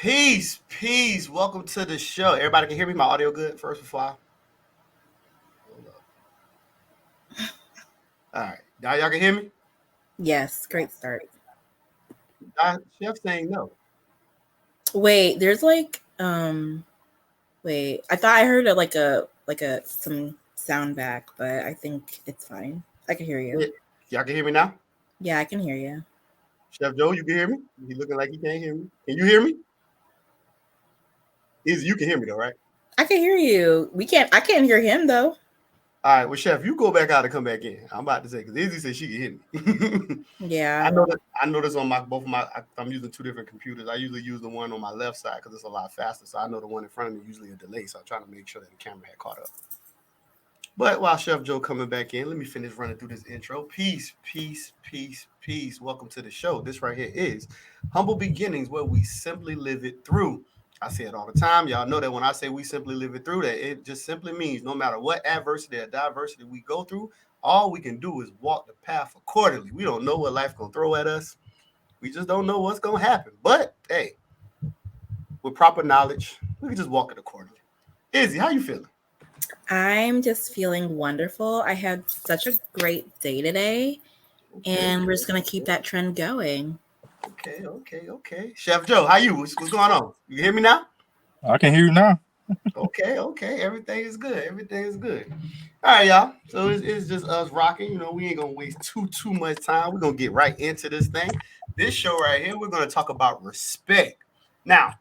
Peace. Welcome to the show. Everybody can hear me? My audio good first before I hold up. All right. Now y'all can hear me? Yes, great start. Chef saying no. Wait, there's wait, I thought I heard like a some sound back, but I think it's fine. I can hear you. Yeah. Y'all can hear me now? Yeah, I can hear you. Chef Joe, you can hear me? He looking like he can't hear me. Can you hear me? Izzy, you can hear me though, right? I can hear you. I can't hear him though. All right, well, Chef, you go back out and come back in. I'm about to say because Izzy said she can hear me. I Yeah. know that. I know this on my both of my. I'm using two different computers. I usually use the one on my left side because it's a lot faster. So I know the one in front of me usually a delay. So I'm trying to make sure that the camera had caught up. But while Chef Joe coming back in, let me finish running through this intro. Peace. Welcome to the show. This right here is Humble Beginnings, where we simply live it through. I say it all the time. Y'all know that when I say we simply live it through, that it just simply means no matter what adversity or diversity we go through, all we can do is walk the path accordingly. We don't know what life's gonna throw at us. We just don't know what's gonna happen. But hey, with proper knowledge, we can just walk it accordingly. Izzy, how you feeling? I'm just feeling wonderful. I had such a great day today, Okay, and we're just gonna keep that trend going. okay. Chef Joe, how you? What's going on? You hear me now? I can hear you now. Okay. Everything is good. Everything is good. All right, y'all. So it's just us rocking. You know, we ain't gonna waste too much time. We're gonna get right into this thing. This show right here, we're gonna talk about respect. Now,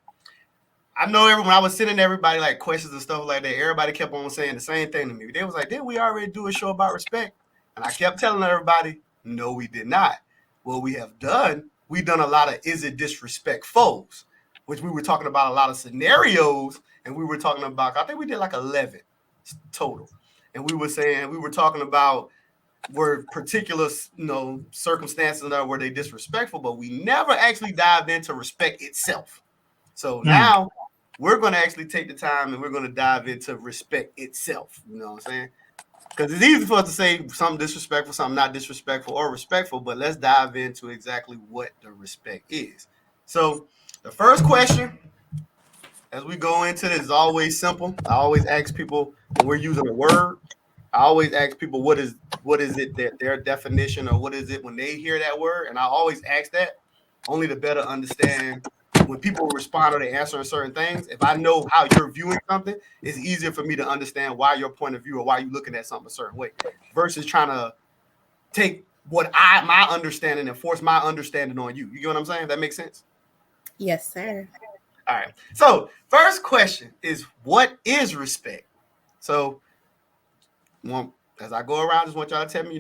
I know when I was sending everybody like questions and stuff like that, everybody kept on saying the same thing to me. They was like, "Didn't we already do a show about respect?" And I kept telling everybody, "No, we did not. What we have done, we done a lot of is it disrespectfuls, which we were talking about a lot of scenarios, and we were talking about. I think we did like 11 total, and we were saying we were talking about were particular circumstances that were they disrespectful, but we never actually dived into respect itself. So Mm. now we're going to actually take the time and we're going to dive into respect itself. You know what I'm saying? Because it's easy for us to say something disrespectful, something not disrespectful or respectful, but let's dive into exactly what the respect is. So the first question as we go into this is always simple. I always ask people when we're using a word, I always ask people what is it that their definition or what is it when they hear that word, and I always ask that only to better understand when people respond or they answer certain things. If I know how you're viewing something, it's easier for me to understand why your point of view or why you're looking at something a certain way, versus trying to take what my understanding and force my understanding on you. You get what I'm saying? That makes sense. Yes, sir. All right. So first question is, what is respect? So as I go around, just want y'all to tell me,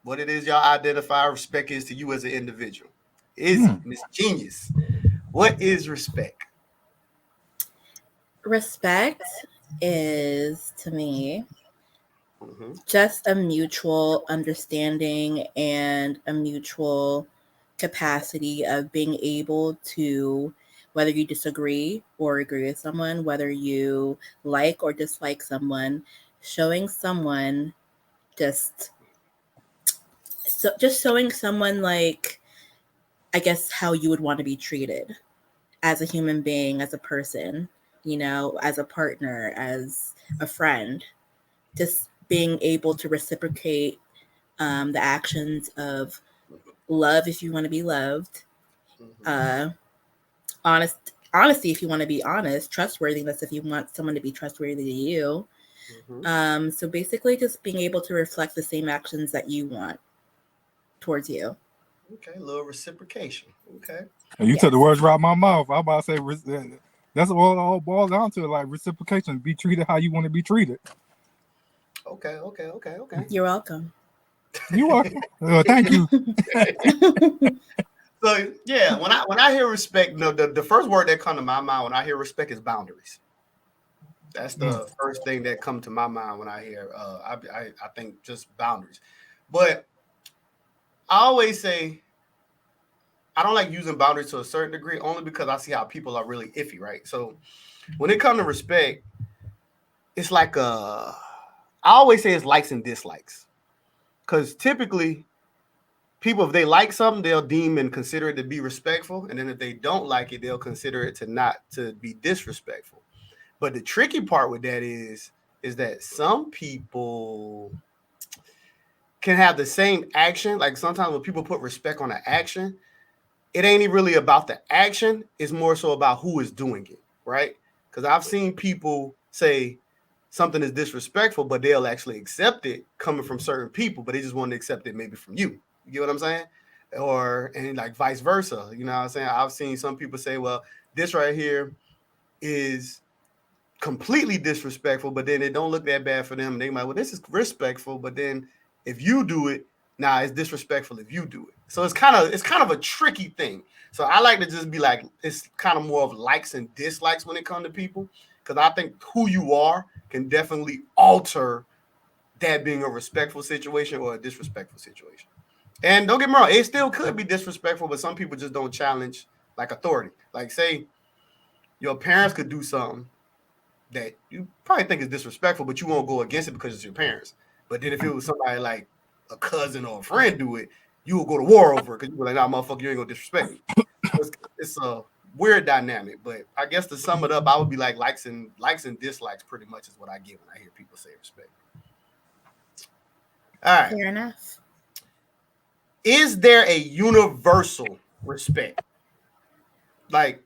what it is y'all identify respect is to you as an individual. Izzy, Mm. Miss Genius, what is respect? Respect is to me Mm-hmm. just a mutual understanding and a mutual capacity of being able to, whether you disagree or agree with someone, whether you like or dislike someone, showing someone just just showing someone like, I guess, how you would want to be treated as a human being, as a person, as a partner, as a friend, just being able to reciprocate the actions of love if you want to be loved, Mm-hmm. uh, honesty if you want to be honest, trustworthiness if you want someone to be trustworthy to you. Mm-hmm. So basically, just being able to reflect the same actions that you want towards you. Okay, a little reciprocation. Okay. And you took the Yes. words right out of my mouth. I about to say that's what it all boils down to, like reciprocation. Be treated how you want to be treated. Okay. You're welcome. You welcome. Thank you. So yeah, when I hear respect, no, the first word that come to my mind when I hear respect is boundaries. That's Mm. the first thing that come to my mind when I hear I think just boundaries. But I always say I don't like using boundaries to a certain degree only because I see how people are really iffy, right? So when it comes to respect, it's like I always say it's likes and dislikes. Because typically people, if they like something, they'll deem and consider it to be respectful, and then if they don't like it, they'll consider it to be disrespectful. But the tricky part with that is that some people can have the same action. Like sometimes when people put respect on an action, it ain't even really about the action. It's more so about who is doing it, right? Because I've seen people say something is disrespectful, but they'll actually accept it coming from certain people, but they just want to accept it maybe from you. You get what I'm saying? And like vice versa. You know what I'm saying? I've seen some people say, well, this right here is completely disrespectful, but then it don't look that bad for them. They might, well, this is respectful, but then if you do it, nah, it's disrespectful if you do it. So it's kind of a tricky thing. So I like to just be like, it's kind of more of likes and dislikes when it comes to people, because I think who you are can definitely alter that being a respectful situation or a disrespectful situation. And don't get me wrong, it still could be disrespectful, but some people just don't challenge like authority. Like say your parents could do something that you probably think is disrespectful, but you won't go against it because it's your parents. But then if it was somebody like a cousin or a friend do it, you will go to war over it because you be like, nah, motherfucker, you ain't gonna disrespect me. So it's a weird dynamic, but I guess to sum it up, I would be like likes and dislikes pretty much is what I get when I hear people say respect. All right. Fair enough. Is there a universal respect? Like,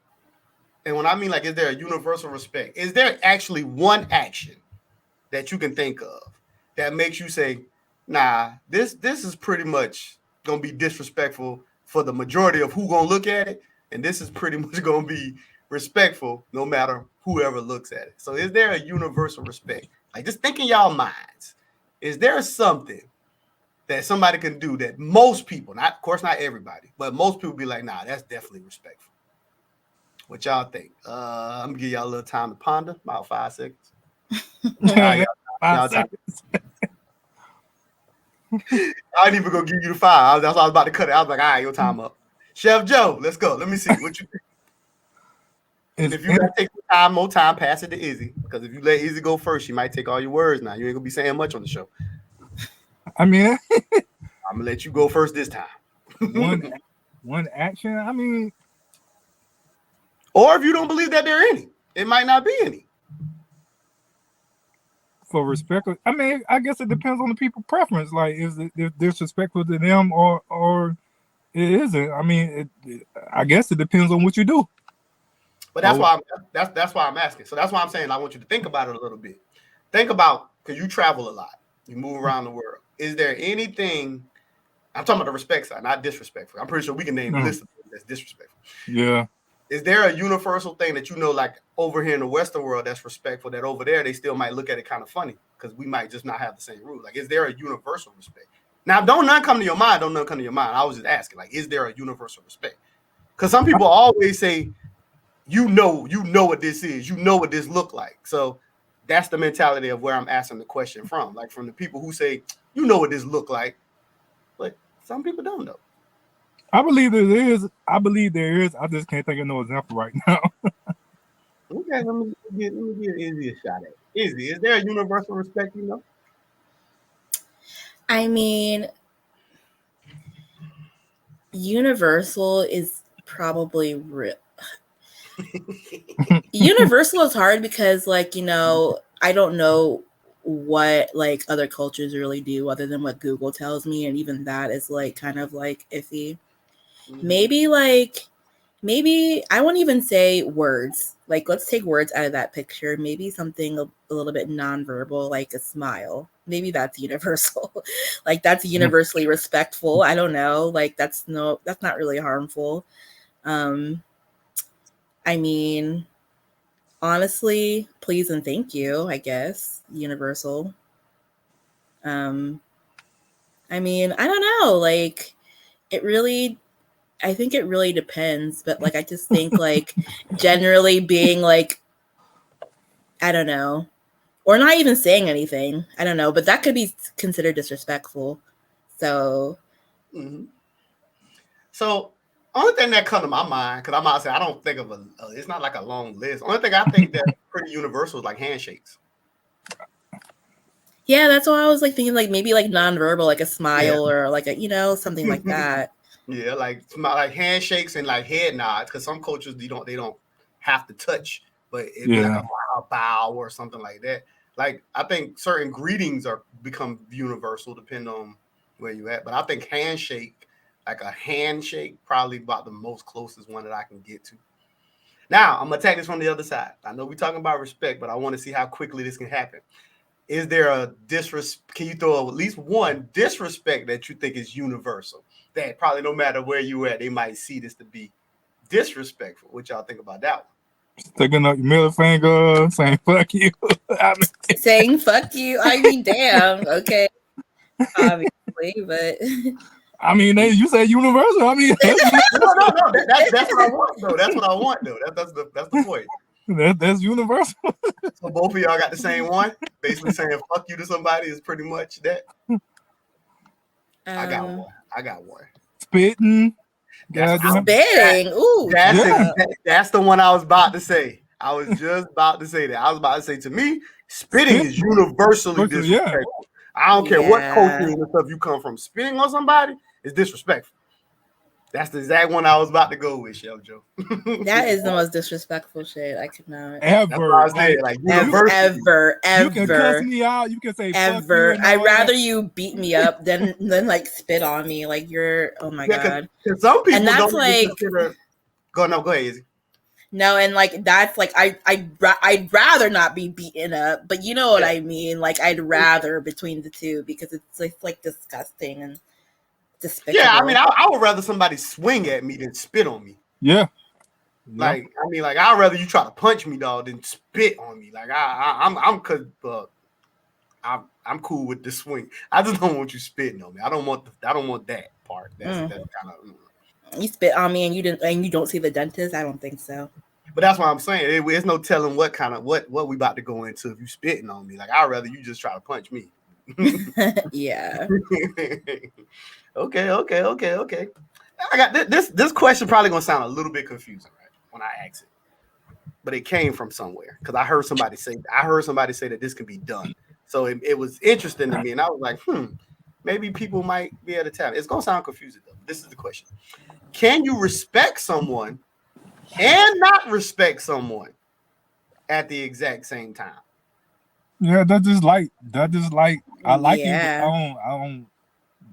and when I mean like, is there a universal respect? Is there actually one action that you can think of that makes you say, nah, this is pretty much gonna be disrespectful for the majority of who gonna look at it, and this is pretty much gonna be respectful no matter whoever looks at it. So is there a universal respect? Like just think in y'all minds, is there something that somebody can do that most people, not of course not everybody, but most people be like, nah, that's definitely respectful. What y'all think? I'm gonna give y'all a little time to ponder, about 5 seconds. All right, y'all time. I ain't even gonna give you the 5. That's why I was about to cut it. I was like, all right, your time up. Chef Joe, let's go. Let me see what you think. And if you gotta take more time, pass it to Izzy. Because if you let Izzy go first, she might take all your words now. You ain't gonna be saying much on the show. I mean, I'm gonna let you go first this time. one action. I mean, or if you don't believe that there are any, it might not be any. For respect, I mean, I guess it depends on the people preference. Like, is it disrespectful to them or it isn't? I mean, I guess it depends on what you do. But that's why that's why I'm asking. So that's why I'm saying I want you to think about it a little bit. Think about, because you travel a lot, you move around the world. Is there anything? I'm talking about the respect side, not disrespectful. I'm pretty sure we can name a list of things that's disrespectful. Yeah. Is there a universal thing that you know, like over here in the Western world, that's respectful, that over there they still might look at it kind of funny because we might just not have the same rule? Like, is there a universal respect? Now, don't none come to your mind. Don't none come to your mind. I was just asking, like, is there a universal respect? Because some people always say, you know what this is. You know what this look like. So that's the mentality of where I'm asking the question from. Like from the people who say, you know what this look like, but some people don't know. I believe there is. I believe there is. I just can't think of no example right now. Okay, let me give Izzy a shot at it. Izzy, is there a universal respect, you know? I mean, universal is probably real. Universal is hard because, like, you know, I don't know what like other cultures really do other than what Google tells me, and even that is like kind of like iffy. Mm-hmm. Maybe I won't even say words. Like, let's take words out of that picture. Maybe something a little bit nonverbal, like a smile. Maybe that's universal. Like, that's universally respectful. I don't know. Like, that's not really harmful. I mean, honestly, please and thank you, I guess. Universal. Um, I mean, I don't know. Like, it really, I think it really depends. But, like, I just think, like, generally being, like, I don't know, or not even saying anything. I don't know, but that could be considered disrespectful. So, Mm-hmm. So, only thing that comes to my mind, because I'm out saying I don't think of it's not like a long list. Only thing I think that's pretty universal is like handshakes. Yeah, that's why I was like thinking like maybe like nonverbal, like a smile or like a something like that. Yeah, like handshakes and like head nods, because some cultures they don't have to touch, but it'd be like Yeah. a bow or something like that. Like I think certain greetings are become universal depending on where you at. But I think like a handshake, probably about the most closest one that I can get to. Now I'm gonna take this from the other side. I know we're talking about respect, but I want to see how quickly this can happen. Is there a disrespect? Can you throw at least one disrespect that you think is universal? That probably no matter where you at, they might see this to be disrespectful. What y'all think about that one? Sticking up your middle finger, saying "fuck you." I mean, Saying "fuck you." I mean, damn. Okay, obviously, but you say universal. I mean, No. That's what I want though. That's what I want though. That's the point. that's universal. So both of y'all got the same one. Basically saying "fuck you" to somebody is pretty much that. I got one. I got one. Spitting. That's spitting. Ooh, that's the one I was about to say. I was just about to say that. I was about to say, to me, spitting is universally disrespectful. I don't care what culture and stuff you come from. Spitting on somebody is disrespectful. That's the exact one I was about to go with, Chef Joe. That is the most disrespectful shit. I could not. Ever. That's what I was saying. Like ever. You can cuss me out. You can say ever. Fuck you I'd rather you beat me up than like spit on me. Like you're. Oh my god. Cause some people and that's don't like. Go ahead, Izzy. No, and like that's like I'd rather not be beaten up, but you know what I mean. Like I'd rather between the two because it's like disgusting and despicable. Yeah, I mean, I would rather somebody swing at me than spit on me. Yeah. Like I mean, like I'd rather you try to punch me, dog, than spit on me. Like I'm cool with the swing. I just don't want you spitting on me. I don't want that part. That's kind of. You spit on me and you don't see the dentist. I don't think so. But that's what I'm saying. There's no telling what we about to go into if you spitting on me. Like I'd rather you just try to punch me. Yeah. Okay. I got this question probably gonna sound a little bit confusing, right? When I ask it, but it came from somewhere because I heard somebody say that this can be done. So it was interesting to me, and I was like, maybe people might be able to tell. It's gonna sound confusing though. This is the question: can you respect someone and not respect someone at the exact same time? Yeah, that's just like I like you,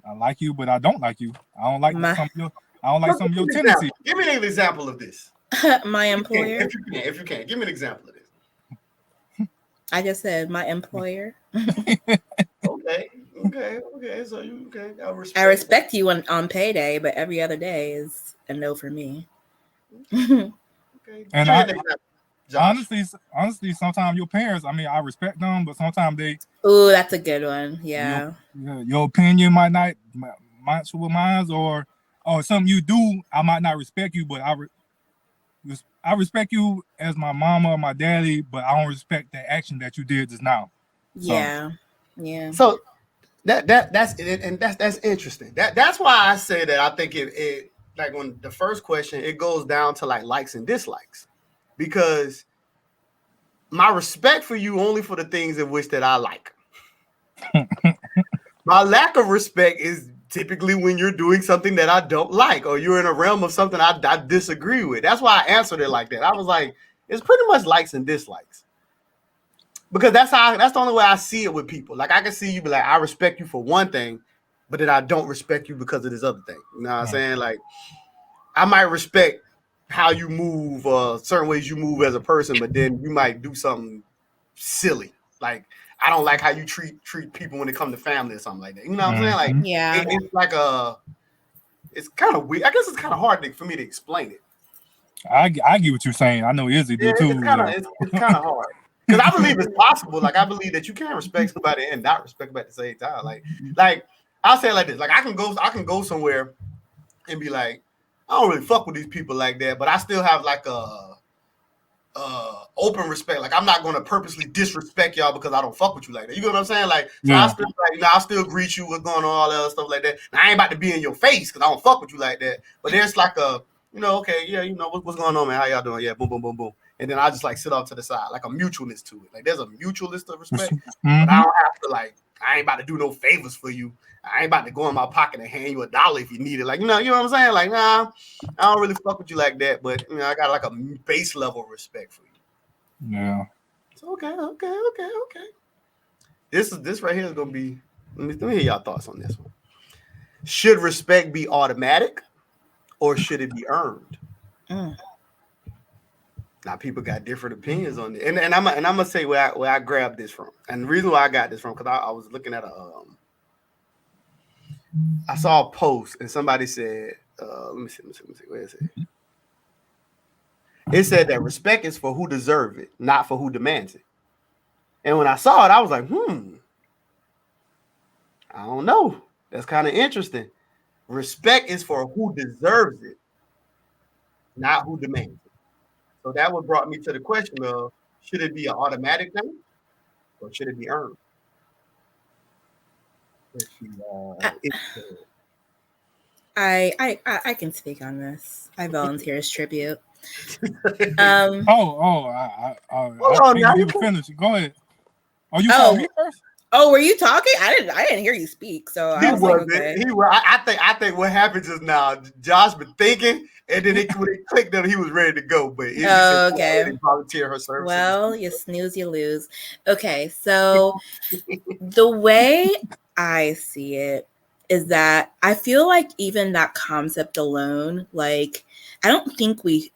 I like you, but I don't like you. I don't like some of your tendencies. Give me an example of this. My employer. If you can, give me an example of this. I just said my employer. Okay. So you I respect you on payday, but every other day is a no for me. Okay. And honestly, sometimes your parents, I mean, I respect them, but sometimes they. Ooh, that's a good one. Yeah. Your opinion might not match with mine, or something you do, I might not respect you, but I respect you as my mama or my daddy, but I don't respect the action that you did just now. Yeah. So that's interesting. That's why I say that I think it like on the first question, it goes down to like likes and dislikes, because my respect for you only for the things in which that I like. My lack of respect is typically when you're doing something that I don't like, or you're in a realm of something I disagree with. That's why I answered it like that. I was like, it's pretty much likes and dislikes. Because that's the only way I see it with people. Like I can see you be like, I respect you for one thing, but then I don't respect you because of this other thing. You know what I'm saying? Like I might respect how you move, certain ways you move as a person, but then you might do something silly. Like I don't like how you treat people when it comes to family or something like that. You know what I'm saying? Like it's like it's kind of weird. I guess it's kind of hard for me to explain it. I get what you're saying. I know Izzy do too. It's kind of hard. Because I believe it's possible. Like I believe that you can respect somebody and not respect them at the same time. Like I'll say it like this. Like I can go somewhere and be like, I don't really fuck with these people like that, but I still have like a open respect. Like I'm not gonna purposely disrespect y'all because I don't fuck with you like that. You know what I'm saying? Like so I still greet you, what's going on, all that other stuff like that. Now, I ain't about to be in your face because I don't fuck with you like that. But there's like okay, yeah, what's going on, man? How y'all doing? Yeah, boom, boom, boom, boom. And then I just like sit off to the side, like a mutualness to it. Like there's a mutualness of respect, but I don't have to like I ain't about to do no favors for you. I ain't about to go in my pocket and hand you $1 if you need it. Like, you know what I'm saying? Like, nah, I don't really fuck with you like that. But I got like a base level respect for you. Yeah. So okay. This right here is gonna be. Let me hear y'all thoughts on this one. Should respect be automatic, or should it be earned? Now people got different opinions on it, and I'm gonna say where I grabbed this from, and the reason why I got this from because I was looking at I saw a post and somebody said, let me see, where is it? It said that respect is for who deserves it, not for who demands it. And when I saw it, I was like, I don't know. That's kind of interesting. Respect is for who deserves it, not who demands it. So that would brought me to the question of should it be an automatic thing or should it be earned? I can speak on this. I volunteer as tribute. I now you you were can. finished. Go ahead. Oh, you saw me first? Oh, were you talking? I didn't hear you speak. So I was like, okay. He was. I think what happened just now. Josh been thinking, and then when it clicked up, he was ready to go. But Izzy said, okay. Volunteer her services. Well, you snooze, you lose. Okay, so the way I see it is that I feel like even that concept alone, like I don't think the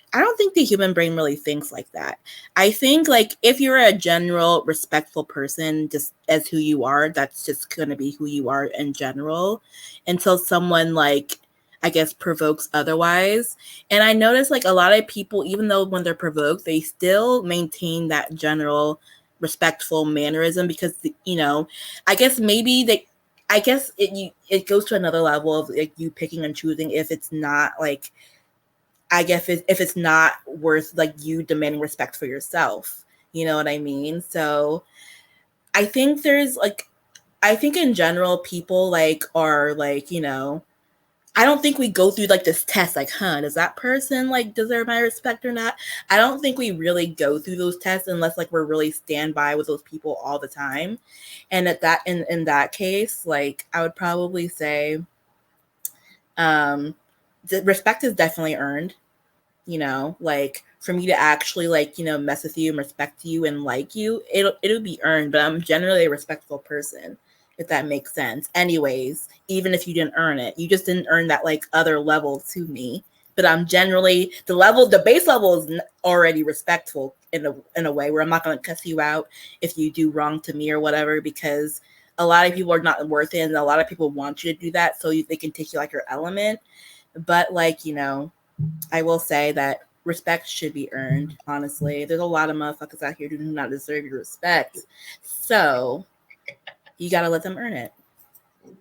human brain really thinks like that. I think like if you're a general respectful person just as who you are, that's just going to be who you are in general until someone like I guess provokes otherwise. And I notice like a lot of people, even though when they're provoked, they still maintain that general respectful mannerism because I guess it goes to another level of like you picking and choosing if it's not like I guess if it's not worth like you demanding respect for yourself. You know what I mean? So I think in general people like are like, I don't think we go through like this test like, does that person like deserve my respect or not? I don't think we really go through those tests unless like we're really stand by with those people all the time. And in that case, like I would probably say the respect is definitely earned, like for me to actually like, mess with you and respect you and like you, it'll be earned, but I'm generally a respectful person. If that makes sense. Anyways, even if you didn't earn it, you just didn't earn that like other level to me. But I'm generally the base level is already respectful in a way where I'm not going to cuss you out if you do wrong to me or whatever, because a lot of people are not worth it, and a lot of people want you to do that so they can take you like your element. But like I will say that respect should be earned. Honestly, there's a lot of motherfuckers out here who do not deserve your respect. So you got to let them earn it.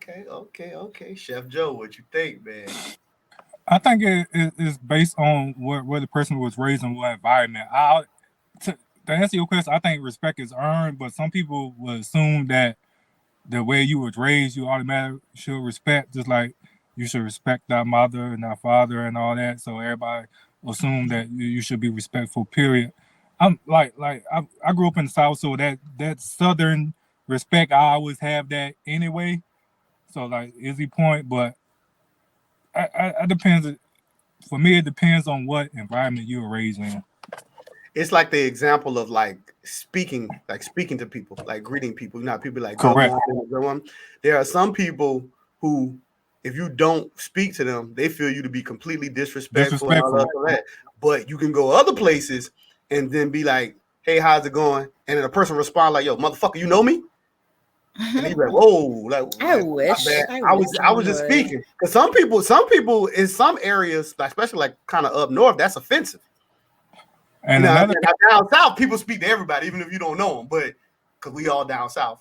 Okay. Chef Joe, what you think, man? I think it is based on where the person was raised in what environment. To answer your question, I think respect is earned, but some people would assume that the way you was raised, you automatically should respect, just like you should respect that mother and that father and all that. So everybody assume that you should be respectful. Period. I'm I grew up in the South, so that Southern respect, I always have that anyway. So like Izzy point, but I depends. For me, it depends on what environment you were raised in. It's like the example of like speaking to people, like greeting people. People like Correct. good one. There are some people who, if you don't speak to them, they feel you to be completely disrespectful and all that. But you can go other places and then be like, "Hey, how's it going?" And then a person respond like, "Yo, motherfucker, you know me?" And he's like, "Whoa, I wish. I was just speaking." Because some people in some areas, especially like kind of up north, that's offensive. And now down south, people speak to everybody, even if you don't know them. But because we all down south,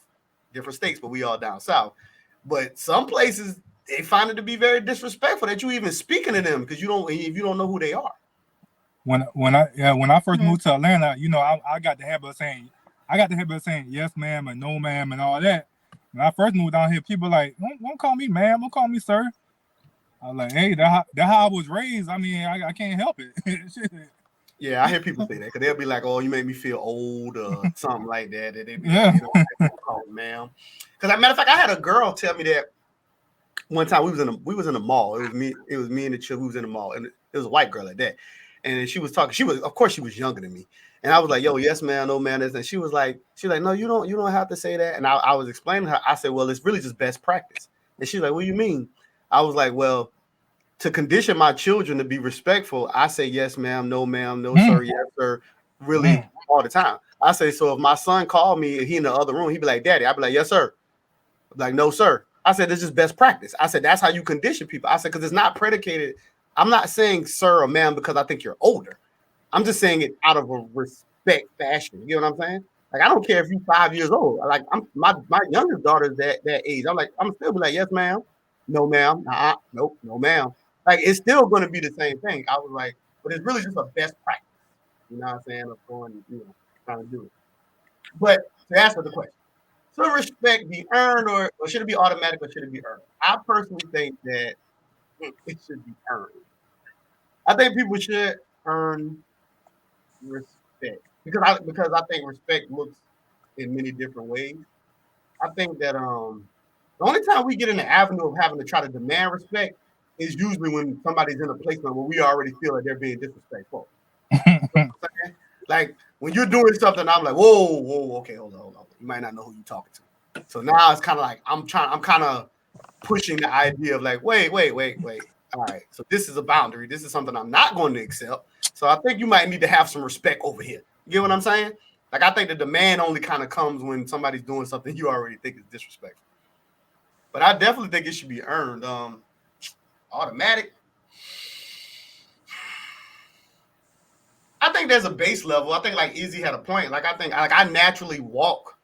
different states, but we all down south. But some places they find it to be very disrespectful that you even speaking to them because if you don't know who they are. When I first moved to Atlanta, I got the habit of saying yes, ma'am, and no, ma'am, and all that. When I first moved down here, people like, don't call me ma'am, don't call me sir. I was like, hey, that's how I was raised. I mean, I can't help it. Yeah, I hear people say that because they'll be like, "Oh, you make me feel old" or something like that. And they be like, Yeah. "You know, don't call me ma'am." Because, as a matter of fact, I had a girl tell me that one time we was in the mall. It was me and the chick. We was in the mall, and it was a white girl at that. And she was talking. Of course, she was younger than me. And I was like, "Yo, yes, man, no, man." And she was like, "No, you don't have to say that." And I was explaining to her. I said, "Well, it's really just best practice." And she's like, "What do you mean?" I was like, "Well, to condition my children to be respectful, I say yes, ma'am, no, sir, Mm, yes, sir, really mm, all the time." I say, so if my son called me and he in the other room, he'd be like, "Daddy," I'd be like, "Yes, sir." I'd be like, "No, sir." I said, "This is best practice." I said, "That's how you condition people." I said, because it's not predicated. I'm not saying sir or ma'am because I think you're older. I'm just saying it out of a respect fashion. You know what I'm saying? Like, I don't care if you're 5 years old. Like, my youngest daughter's that age. I'm still be like, "Yes, ma'am, no, ma'am, nope, no, ma'am." Like, it's still going to be the same thing. I was like, but it's really just a best practice. You know what I'm saying? Of going, trying to do it. But to answer the question, should respect be earned or should it be automatic or should it be earned? I personally think that it should be earned. I think people should earn respect because I think respect looks in many different ways. I think that the only time we get in the avenue of having to try to demand respect is usually when somebody's in a placement where we already feel like they're being disrespectful. You know mm. what I'm saying? Like when you're doing something, I'm like, whoa, whoa, okay, hold on. You might not know who you're talking to. So now it's kind of like I'm kind of pushing the idea of like, wait. All right, so this is a boundary. This is something I'm not going to accept. So I think you might need to have some respect over here. You get what I'm saying? Like I think the demand only kind of comes when somebody's doing something you already think is disrespectful. But I definitely think it should be earned. Automatic. I think there's a base level. I think like Izzy had a point. Like I think like I naturally walk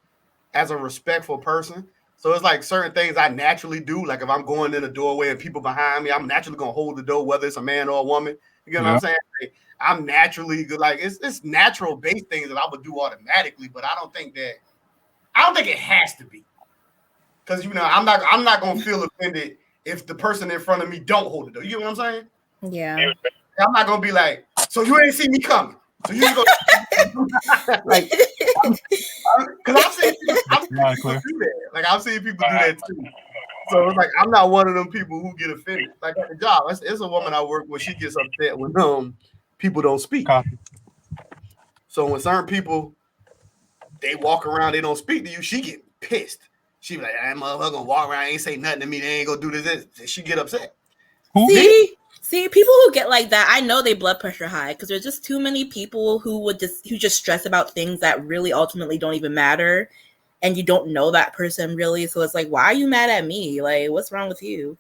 as a respectful person. So it's like certain things I naturally do. Like if I'm going in a doorway and people behind me, I'm naturally gonna hold the door, whether it's a man or a woman. You get what I'm Yeah. saying? Like, I'm naturally good. Like it's natural based things that I would do automatically, but I don't think it has to be. Because I'm not gonna feel offended if the person in front of me don't hold the door. You get what I'm saying? Yeah. I'm not gonna be like, so you ain't see me coming. So you just go like because I've seen people Exactly. do that. Like I've seen people do that too. So it's like I'm not one of them people who get offended. Like at the job, it's a woman I work with. She gets upset when people don't speak. Copy. So when certain people they walk around, they don't speak to you, she get pissed. She be like, that motherfucker gonna walk around, ain't say nothing to me. They ain't gonna do this. She get upset. Who? Me? See, people who get like that, I know they blood pressure high because there's just too many people who just stress about things that really ultimately don't even matter, and you don't know that person really. So it's like, why are you mad at me? Like, what's wrong with you?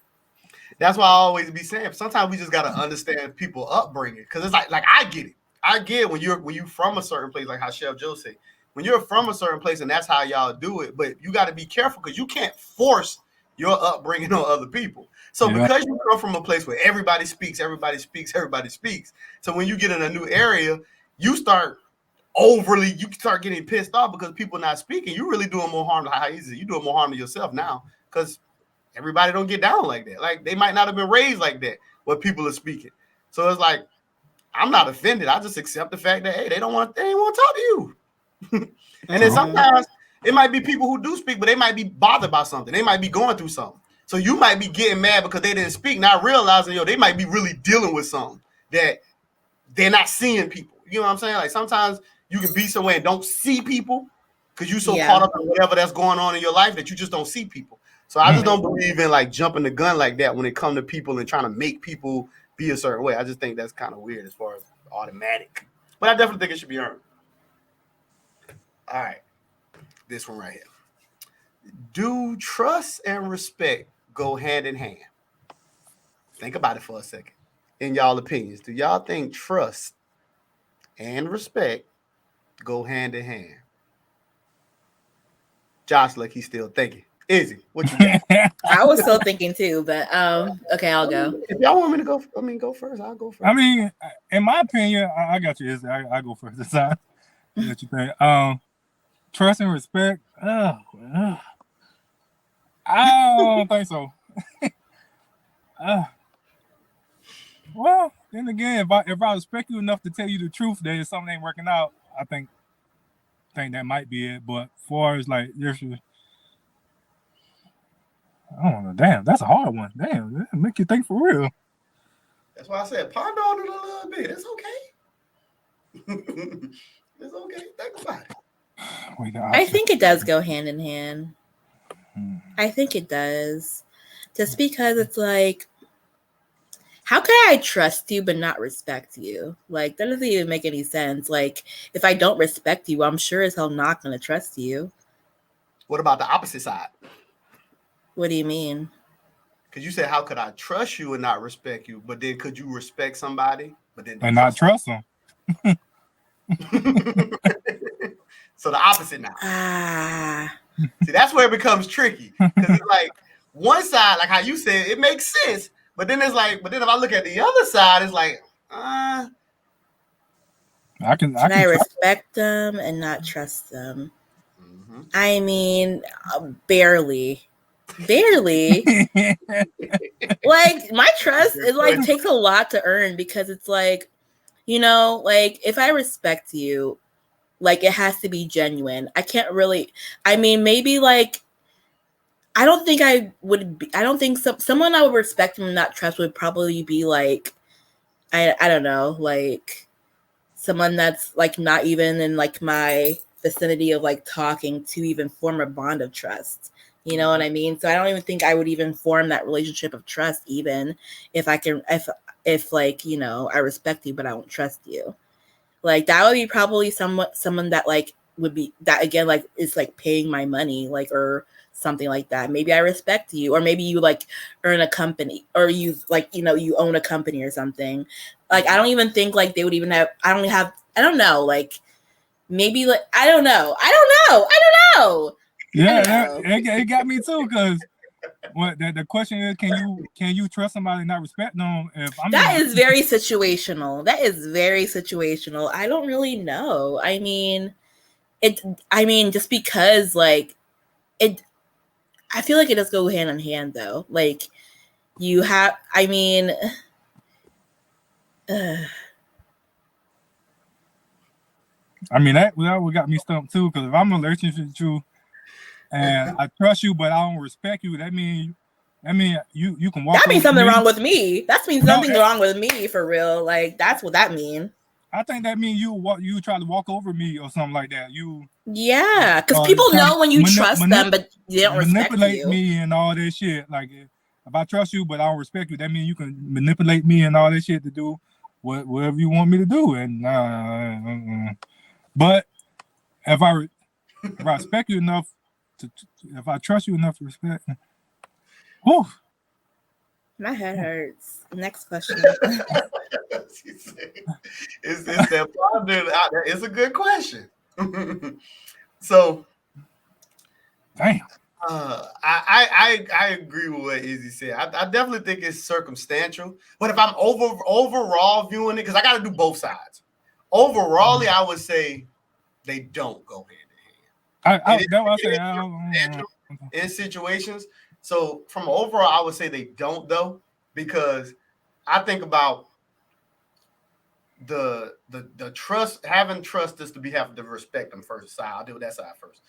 That's why I always be saying. Sometimes we just gotta understand people upbringing because it's like I get it. I get it when you from a certain place, like how Chef Joe say. When you're from a certain place and that's how y'all do it, but you got to be careful because you can't force your upbringing on other people. So Yeah. because you come from a place where everybody speaks, everybody speaks, everybody speaks. So when you get in a new area, you start getting pissed off because people not speaking. You really doing more harm to how easy you doing more harm to yourself now because everybody don't get down like that. Like they might not have been raised like that when people are speaking. So it's like I'm not offended. I just accept the fact that hey, they ain't want to talk to you. And then True. Yeah. sometimes it might be people who do speak, but they might be bothered by something. They might be going through something. So you might be getting mad because they didn't speak, not realizing they might be really dealing with something that they're not seeing people. You know what I'm saying? Like sometimes you can be somewhere and don't see people because you're so caught Yeah. up in whatever that's going on in your life that you just don't see people. So I just Mm. don't believe in like jumping the gun like that when it comes to people and trying to make people be a certain way. I just think that's kind of weird as far as automatic. But I definitely think it should be earned. All right, this one right here. Do trust and respect go hand in hand? Think about it for a second. In y'all opinions, do y'all think trust and respect go hand in hand? Josh, like he's still thinking. Izzy, what you got? I was still thinking too, but okay, I'll go. If y'all want me to go, go first. I'll go I first. mean, in my opinion, I got you. Izzy. I go first this time. What you think? Trust and respect. I don't think so. Uh, well, Then again, if I respect you enough to tell you the truth that if something ain't working out, I think that might be it. But far as like there's, I don't know. Damn, that's a hard one. Damn, that make you think for real. That's why I said ponder on it a little bit. It's okay. It's okay. Think about it. Wait, I think it does go hand in hand. Hmm. I think it does. Just because it's like, how can I trust you but not respect you? Like, that doesn't even make any sense. Like, if I don't respect you, I'm sure as hell not going to trust you. What about the opposite side? What do you mean? Because you said, how could I trust you and not respect you? But then could you respect somebody, but then don't And not trust them? them? So the opposite now. Ah. See, that's where it becomes tricky. Because it's like one side, like how you said, it makes sense. But then it's like, but then if I look at the other side, it's like, I can I respect them and not trust them? Mm-hmm. I mean, barely. Like, my trust is like takes a lot to earn, because it's like, you know, like if I respect you, like it has to be genuine. I can't really, I mean, maybe like, I don't think I would be, I don't think someone I would respect and not trust would probably be like, I don't know, like someone that's like not even in like my vicinity of like talking to even form a bond of trust. You know what I mean? So I don't even think I would even form that relationship of trust, even if I can, if like, you know, I respect you but I don't trust you. Like that would be probably someone that like would be that, again, like is like paying my money, like, or something like that. Maybe I respect you, or maybe you like earn a company, or you like, you know, you own a company or something. Like I don't even think like they would even have, I don't know, like maybe like I don't know. Yeah, it got me too. Because what the question is, can you trust somebody and not respect them? If I'm that is very situational. That is very situational. I don't really know. I mean, just because like it, I feel like it does go hand in hand though. Like you have, I mean, that what got me stumped too. Because if I'm in a relationship with you and I trust you, but I don't respect you, that mean you can walk. That means over something me. wrong with me. That means something wrong with me for real. Like that's what that means. I think that means you try to walk over me or something like that. Yeah, because people know when you trust them, but they don't respect manipulate you. me and all that shit. Like if I trust you, but I don't respect you, that means you can manipulate me and all that shit to do whatever you want me to do. And but if I respect you enough if I trust you enough to respect, whew. My head hurts. Next question. It's that ponder. It's a good question. So, Damn. I agree with what Izzy said. I definitely think it's circumstantial. But if I'm overall viewing it, because I got to do both sides. Overall, I would say they don't go hand in hand. In situations. So from overall, I would say they don't, though, because I think about the trust, having trust is to be having to respect them first. So I'll do that side first.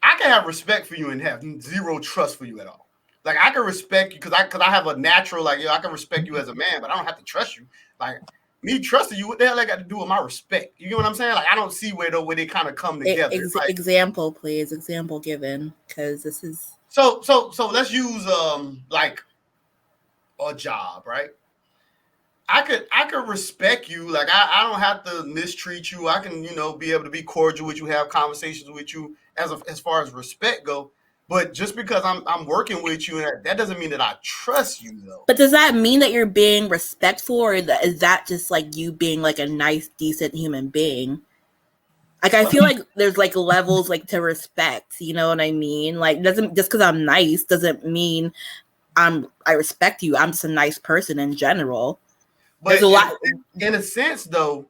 I can have respect for you and have zero trust for you at all. Like I can respect you because I have a natural, like, I can respect you as a man, but I don't have to trust you. Like me trusting you, what the hell I got to do with my respect? You get what I'm saying? Like I don't see where they kind of come together. Example, please. Example given, because this is so let's use like a job, right? I could respect you. Like I don't have to mistreat you. I can, be able to be cordial with you, have conversations with you as far as respect go. But just because I'm working with you, that doesn't mean that I trust you, though. But does that mean that you're being respectful, or is that just like you being like a nice, decent human being? Like I feel like there's like levels like to respect. You know what I mean? Like doesn't just because I'm nice doesn't mean I respect you. I'm just a nice person in general. But there's a lot. In a sense, though,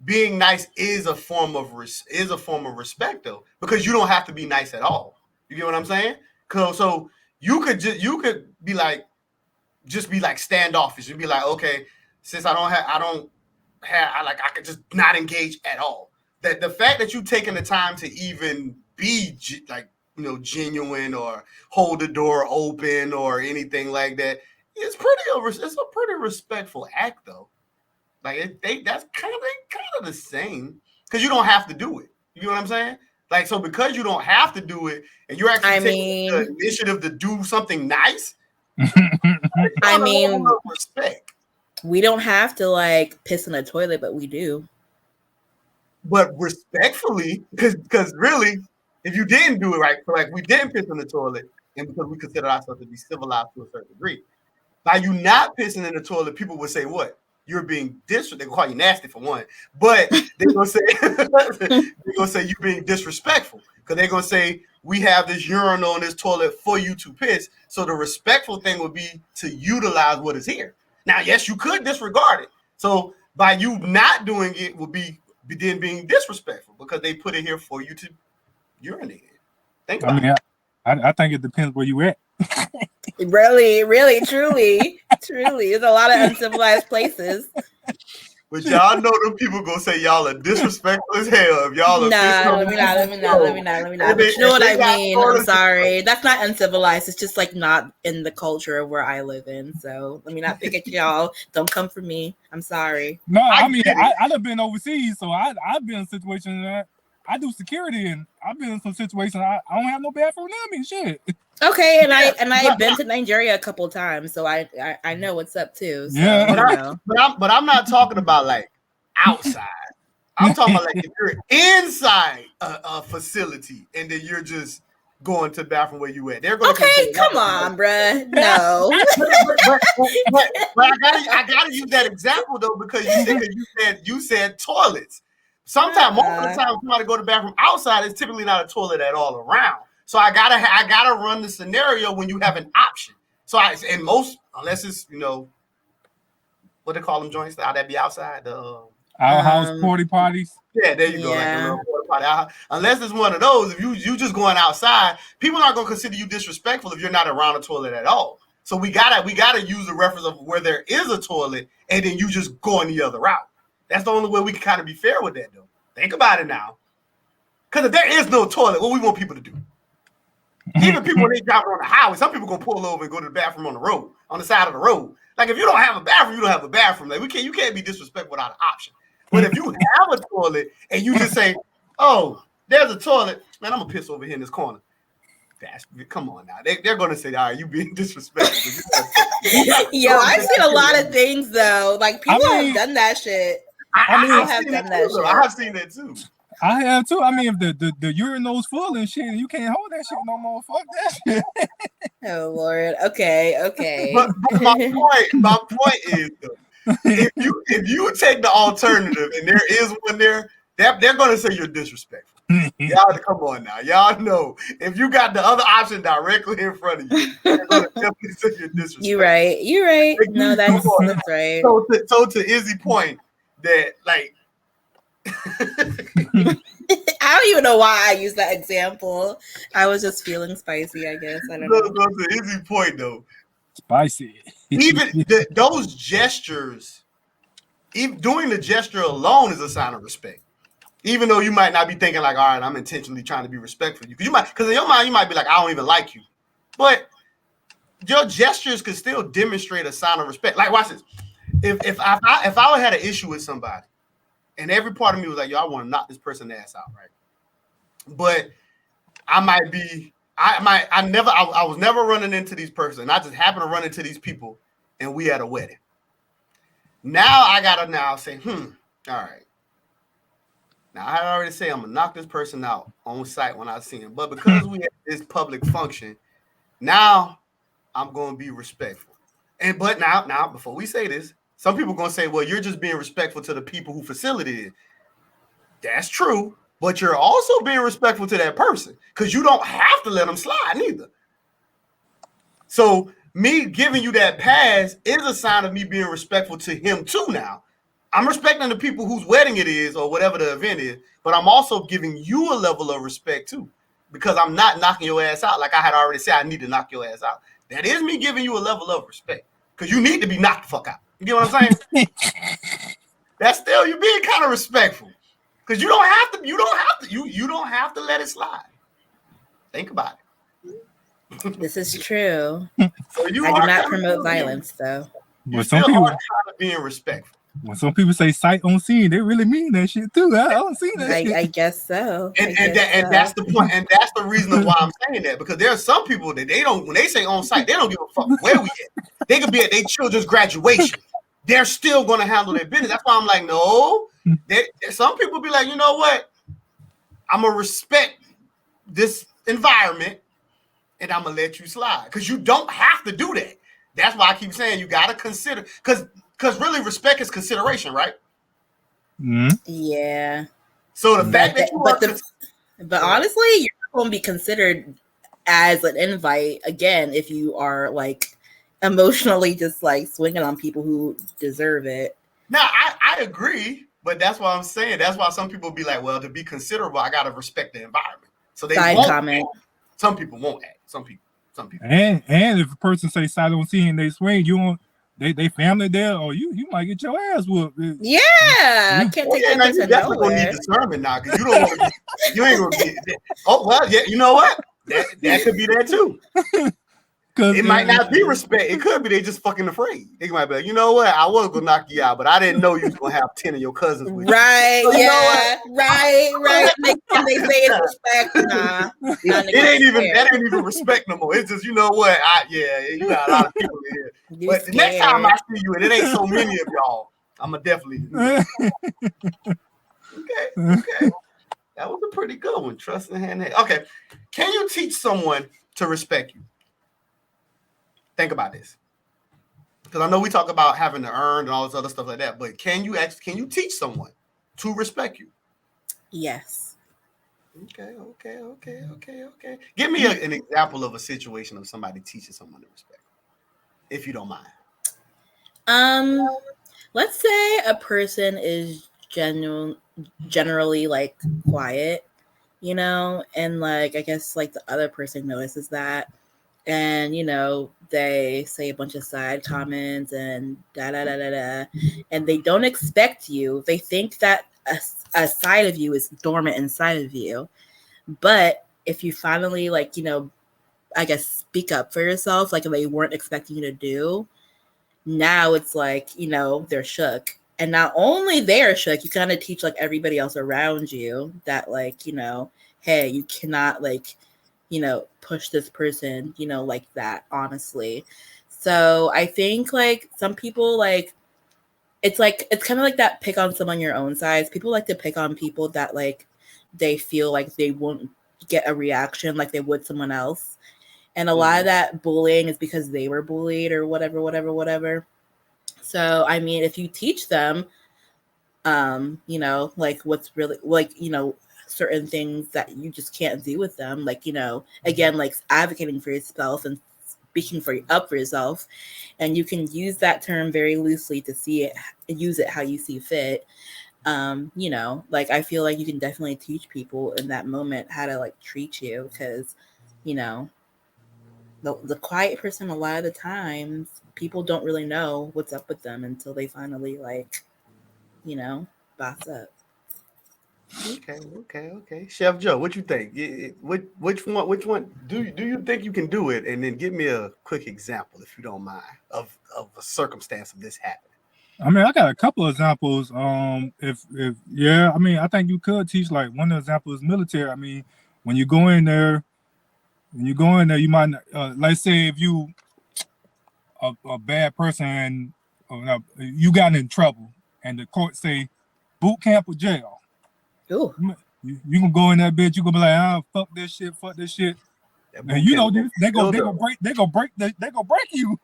being nice is a form of respect, though, because you don't have to be nice at all. You get what I'm saying? So you could be like, just be like standoffish and be like, okay, since I I could just not engage at all. That the fact that you taking the time to even be genuine or hold the door open or anything like that, it's a pretty respectful act though. Like that's kind of the same because you don't have to do it. You know what I'm saying? Like, so because you don't have to do it and you're actually taking the initiative to do something nice, I mean, respect. We don't have to like piss in a toilet, but we do. But respectfully, because really, if you didn't do it right, so like we didn't piss in the toilet, and because we consider ourselves to be civilized to a certain degree, by you not pissing in the toilet, people would say what? You're being disrespectful. They call you nasty for one, but they're gonna say you're being disrespectful because they're gonna say we have this urinal in this toilet for you to piss. So the respectful thing would be to utilize what is here. Now, yes, you could disregard it. So by you not doing it would be then being disrespectful because they put it here for you to urinate in. Think about it. I think it depends where you at. Really, truly. There's a lot of uncivilized places. But y'all know them people gonna say y'all are disrespectful as hell if y'all are. Nah, let me not. But you know what I mean? I'm sorry. That's not uncivilized. It's just like not in the culture of where I live in. So let me not pick at y'all. Don't come for me. I'm sorry. No, I've been overseas, so I've been in a situation that I do security, and I've been in some situations I don't have no bathroom near me. Shit. Okay, and I've been to Nigeria a couple of times, so I know what's up too. So, yeah, but I'm not talking about like outside. I'm talking about like if you're inside a facility and then you're just going to the bathroom where you at. They're going to come on, bruh. No. but I gotta use that example though because you said toilets. Sometimes, most of the time, if you want to go to the bathroom outside, it's typically not a toilet at all around. So I gotta run the scenario when you have an option. So unless it's what they call them joints that be outside the outhouse porta potties. Yeah, there you go. Like the little porta potty. Unless it's one of those, if you just going outside, people aren't gonna consider you disrespectful if you're not around a toilet at all. So we gotta use the reference of where there is a toilet, and then you just going the other route. That's the only way we can kind of be fair with that, though. Think about it now. Because if there is no toilet, what we want people to do? Even people when they drive on the highway, some people gonna pull over and go to the bathroom on the road, on the side of the road. Like if you don't have a bathroom, you don't have a bathroom. Like you can't be disrespectful without an option. But if you have a toilet and you just say, "Oh, there's a toilet," man, I'm gonna piss over here in this corner. Come on now, they're gonna say, "All right, you being disrespectful." Yo, I've seen a lot of things though. Like people have done that shit. I have done that shit. I have seen that too. I have too. I mean, if the urinal's full and shit, you can't hold that shit no more. Fuck that shit. Oh Lord. Okay. But my point is, though, if you take the alternative and there is one there, they're gonna say you're disrespectful. Y'all, come on now. Y'all know if you got the other option directly in front of you, they're gonna definitely say you're disrespectful. You're right. No, that's right. So to Izzy's point, that like. I don't even know why I used that example. I was just feeling spicy, I guess. I don't know. To Izzy's point, though. Spicy. Even those gestures, even doing the gesture alone is a sign of respect. Even though you might not be thinking like, all right, I'm intentionally trying to be respectful. Because in your mind, you might be like, I don't even like you. But your gestures could still demonstrate a sign of respect. Like, watch this. If I had an issue with somebody, and every part of me was like, yo, I want to knock this person's ass out, right? But I was never running into these persons. I just happened to run into these people, and we at a wedding. Now I gotta say, all right. Now I already say I'm gonna knock this person out on sight when I see him. But because we have this public function, now I'm gonna be respectful. But now before we say this, some people are going to say, well, you're just being respectful to the people who facilitated it. That's true, but you're also being respectful to that person because you don't have to let them slide neither. So me giving you that pass is a sign of me being respectful to him too now. I'm respecting the people whose wedding it is or whatever the event is, but I'm also giving you a level of respect too because I'm not knocking your ass out like I had already said I need to knock your ass out. That is me giving you a level of respect because you need to be knocked the fuck out. You get what I'm saying? That's still you being kind of respectful. Because you don't have to let it slide. Think about it. This is true. So you I do are not kind promote of violence, though. You But still some people, are kind of being respectful. when some people say sight unseen, they really mean that shit too. I don't see that shit. I guess so. And that's the point, and that's the reason of why I'm saying that, because there are some people that they don't, when they say on site, they don't give a fuck where we at. They could be at their children's graduation. They're still going to handle their business. That's why I'm like, no. Some people be like, you know what? I'm gonna respect this environment, and I'm gonna let you slide, because you don't have to do that. That's why I keep saying you gotta consider, because really respect is consideration, right? Mm-hmm. Yeah. So the fact that you are, but honestly, you're not going to be considered as an invite again if you are like emotionally just like swinging on people who deserve it. Now I agree, but that's what I'm saying. That's why some people be like, well, to be considerable, I gotta respect the environment. So they Side won't comment. act. Some people won't act. Some people. And if a person say sight unseen and they swing, you won't. They family there, or you might get your ass whooped. Yeah, I can't take that now person you definitely nowhere. gonna need discernment now, because you don't want to. You ain't gonna be. Oh well, yeah. You know what? That could be that too. It might not be respect. It could be they just fucking afraid. They might be like, you know what? I was gonna knock you out, but I didn't know you was gonna have 10 of your cousins with you. Right? So yeah. Right. And they say it's respect. Nah. That ain't even respect no more. It's just, you know what? You got a lot of people in here. But the next time I see you, and it ain't so many of y'all, I'ma definitely. Okay. That was a pretty good one. Trust in hand. Okay. Can you teach someone to respect you? Think about this, because I know we talk about having to earn and all this other stuff like that, but can you teach someone to respect you? Yes. Okay. Give me an example of a situation of somebody teaching someone to respect, if you don't mind. Let's say a person is generally like quiet, you know, and like I guess like the other person notices that. And they say a bunch of side comments and and they don't expect you. They think that a side of you is dormant inside of you. But if you finally I guess speak up for yourself, like they weren't expecting you to do, now it's like they're shook. And not only they're shook, you kind of teach like everybody else around you that hey, you cannot push this person, like that, honestly. So I think like some people it's kind of like that pick on someone your own size. People like to pick on people that like they feel like they won't get a reaction like they would someone else. And a lot of that bullying is because they were bullied or whatever. So I mean, if you teach them like what's really certain things that you just can't do with them, again, like advocating for yourself and speaking up for yourself, and you can use that term very loosely to use it how you see fit. I feel like you can definitely teach people in that moment how to like treat you, because the quiet person, a lot of the times people don't really know what's up with them until they finally boss up. Okay. Chef Joe, what you think? Which one do you think you can do it? And then give me a quick example, if you don't mind, of a circumstance of this happening. I mean, I got a couple of examples. I mean, I think you could teach, like, one example is military. I mean, when you go in there, you might, let's say if you a bad person and you got in trouble and the court say boot camp or jail. Ooh. You can go in that bitch. You gonna be like, fuck this shit. And they go break you.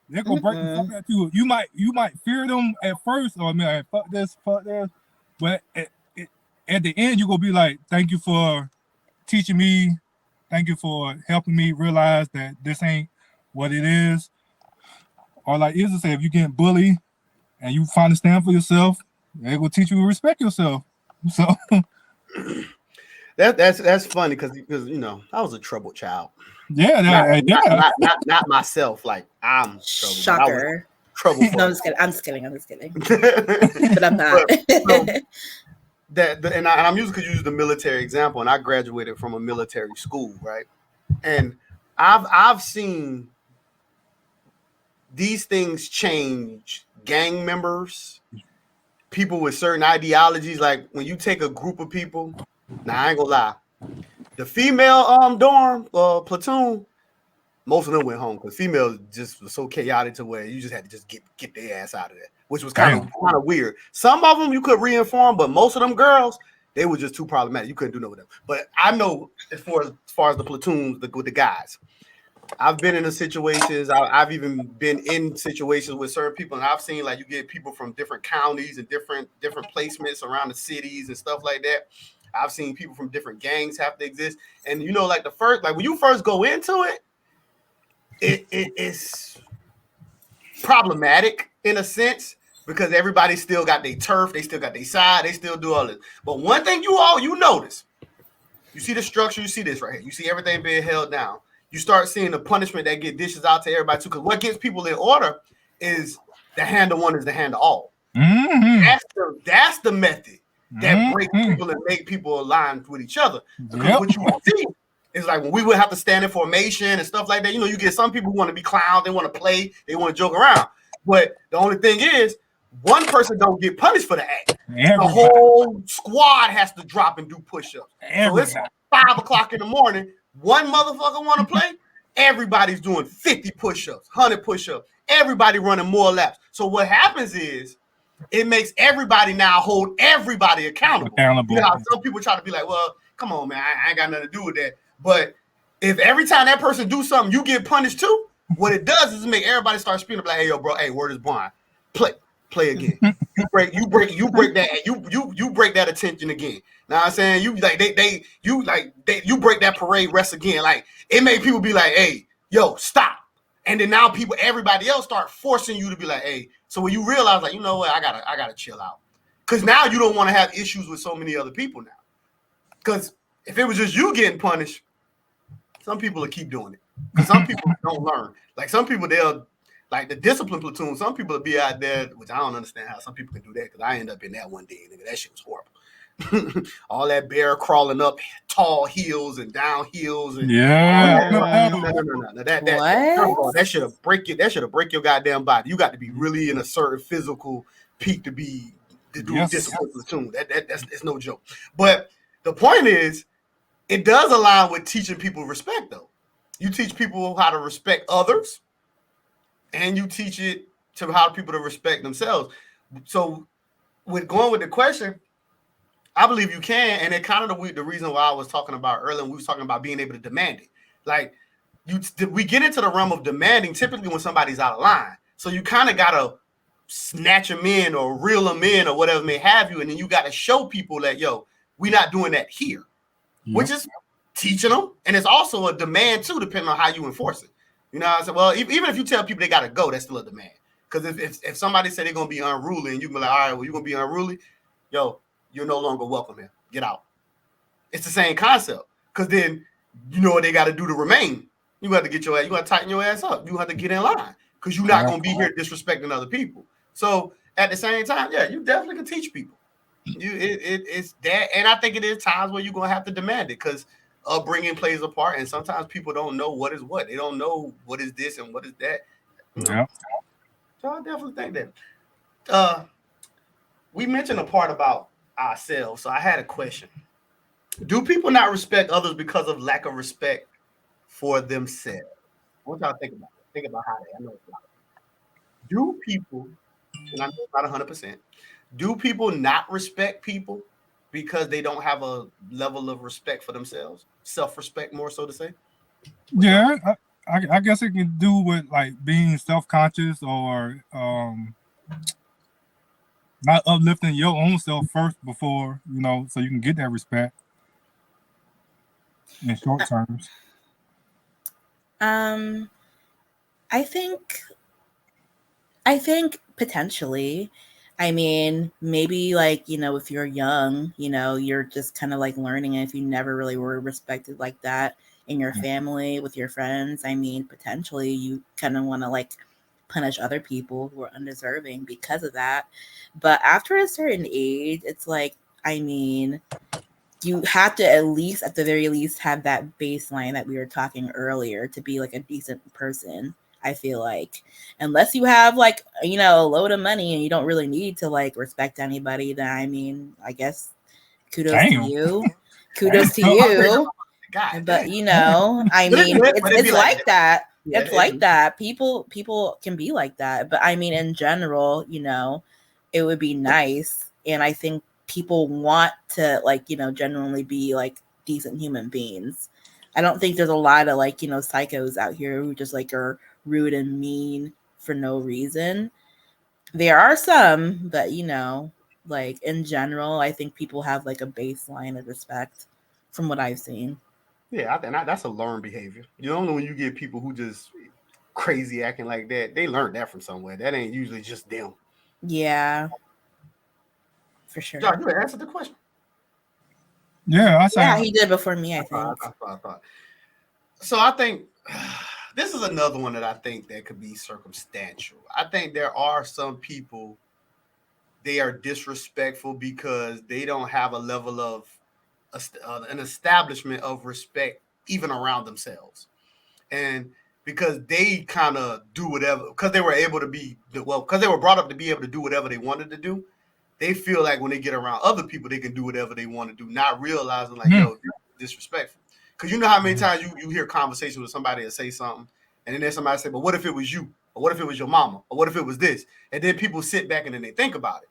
They're gonna break the fuck out you. You might fear them at first, or man, fuck this. But at the end, you gonna be like, thank you for teaching me. Thank you for helping me realize that this ain't what it is. Or like Izzy said, if you get bullied and you finally stand for yourself, they will teach you to respect yourself. So that's funny because I was a troubled child. Yeah, not myself. Like I'm troubled. Shocker. trouble for No, us. I'm just kidding. But I'm not. So, and I'm using because you use the military example, and I graduated from a military school, right? And I've seen these things change gang members, people with certain ideologies. Like when you take a group of people, now I ain't gonna lie, the female dorm platoon, most of them went home because females just was so chaotic to where you just had to just get their ass out of there, which was kind of weird. Some of them you could reinform, but most of them girls, they were just too problematic. You couldn't do no with them. But I know as far as the platoons, with the guys, I've been in the situations. I've even been in situations with certain people, and I've seen like you get people from different counties and different placements around the cities and stuff like that. I've seen people from different gangs have to exist, and you know, like when you first go into it, it's problematic in a sense because everybody still got their turf, they still got their side, they still do all this. But one thing you notice, you see the structure, you see this right here, you see everything being held down. You start seeing the punishment that get dishes out to everybody too. Because what gets people in order is the hand of one is the hand of all. Mm-hmm. That's the method that breaks people and make people align with each other. Because what you see is like when we would have to stand in formation and stuff like that. You know, you get some people who want to be clowns, they want to play, they want to joke around. But the only thing is, one person don't get punished for the act. The whole squad has to drop and do push-ups. So it's 5 o'clock in the morning. One motherfucker want to play. Everybody's doing 50 push-ups, 100 push-ups. Everybody running more laps. So what happens is it makes everybody now hold everybody accountable. You know how some people try to be like, well, come on, man, I ain't got nothing to do with that. But if every time that person do something, you get punished too, what it does is make everybody start speaking like, hey, yo, bro, hey, word is bond. Play again. You break that. You break that attention again. Now I'm saying you break that parade rest again. Like it made people be like, hey, yo, stop. And then now everybody else start forcing you to be like, hey. So when you realize, like, you know what, I gotta chill out, because now you don't want to have issues with so many other people now. Because if it was just you getting punished, some people will keep doing it. Because some people don't learn. Like some people, they'll like the discipline platoon. Some people will be out there, which I don't understand how some people can do that. Because I end up in that one day, nigga. That shit was horrible. All that bear crawling up tall hills and down hills and no. That should have break you. That should have break your goddamn body. You got to be really in a certain physical peak to do discipline platoon. That's no joke. But the point is, it does align with teaching people respect, though. You teach people how to respect others, and you teach it to how people to respect themselves. So, with going with the question, I believe you can, and it kind of the reason why I was talking about earlier when we was talking about being able to demand it. Like we get into the realm of demanding typically when somebody's out of line. So you kind of gotta snatch them in or reel them in or whatever may have you, and then you got to show people that we're not doing that here, which is teaching them, and it's also a demand too, depending on how you enforce it. You know what I'm saying? Well, even if you tell people they gotta go, that's still a demand. Because if somebody say they're gonna be unruly, and you can be like, all right, well, you're gonna be unruly, you're no longer welcome here. Get out. It's the same concept. Because then you know what they got to do to remain. You got to get your ass. You got to tighten your ass up. You have to get in line because you're not going to be here disrespecting other people. So at the same time, you definitely can teach people. It's that, and I think it is times where you're going to have to demand it because upbringing plays a part, and sometimes people don't know what is what. They don't know what is this and what is that. Yeah. So I definitely think that. We mentioned a part about ourselves, so I had a question. Do people not respect others because of lack of respect for themselves? What y'all think about it? Think about how they. I know it's a lot. Do people, and I know it's not 100%, do people not respect people because they don't have a level of respect for themselves? Self-respect, more so to say? I guess it can do with like being self-conscious or not uplifting your own self first before, so you can get that respect in short terms. I think potentially. I mean, maybe like, if you're young, you're just kind of like learning, and if you never really were respected like that in your family with your friends, I mean, potentially you kind of want to like punish other people who are undeserving because of that. But after a certain age, it's like, I mean, you have to at least, at the very least, have that baseline that we were talking earlier to be like a decent person. I feel like, unless you have like, you know, a load of money and you don't really need to like respect anybody, then I mean, I guess kudos to Damn. you. Damn. Kudos to you. God But damn. you know, I But mean, it'd it's be like that. Yeah, It's like that. People can be like that. But I mean, in general, you know, it would be nice. And I think people want to like, you know, genuinely be like decent human beings. I don't think there's a lot of like, you know, psychos out here who just like are rude and mean for no reason. There are some, but you know, like in general, I think people have like a baseline of respect from what I've seen. Yeah, that's a learned behavior. You don't when you get people who just crazy acting like that, they learned that from somewhere. That ain't usually just them. Yeah, for Josh, sure. you answered the question. Yeah, I Yeah, say. he did before me, I think. I thought. So I think this is another one that I think that could be circumstantial. I think there are some people they are disrespectful because they don't have a level of an establishment of respect even around themselves, and because they kind of do whatever because they were able to be because they were brought up to be able to do whatever they wanted to do. They feel like when they get around other people, they can do whatever they want to do, not realizing like, yo, this is disrespectful. Because you know how many times you hear conversations with somebody that say something, and then there's somebody say, but what if it was you? Or what if it was your mama? Or what if it was this? And then people sit back and then they think about it.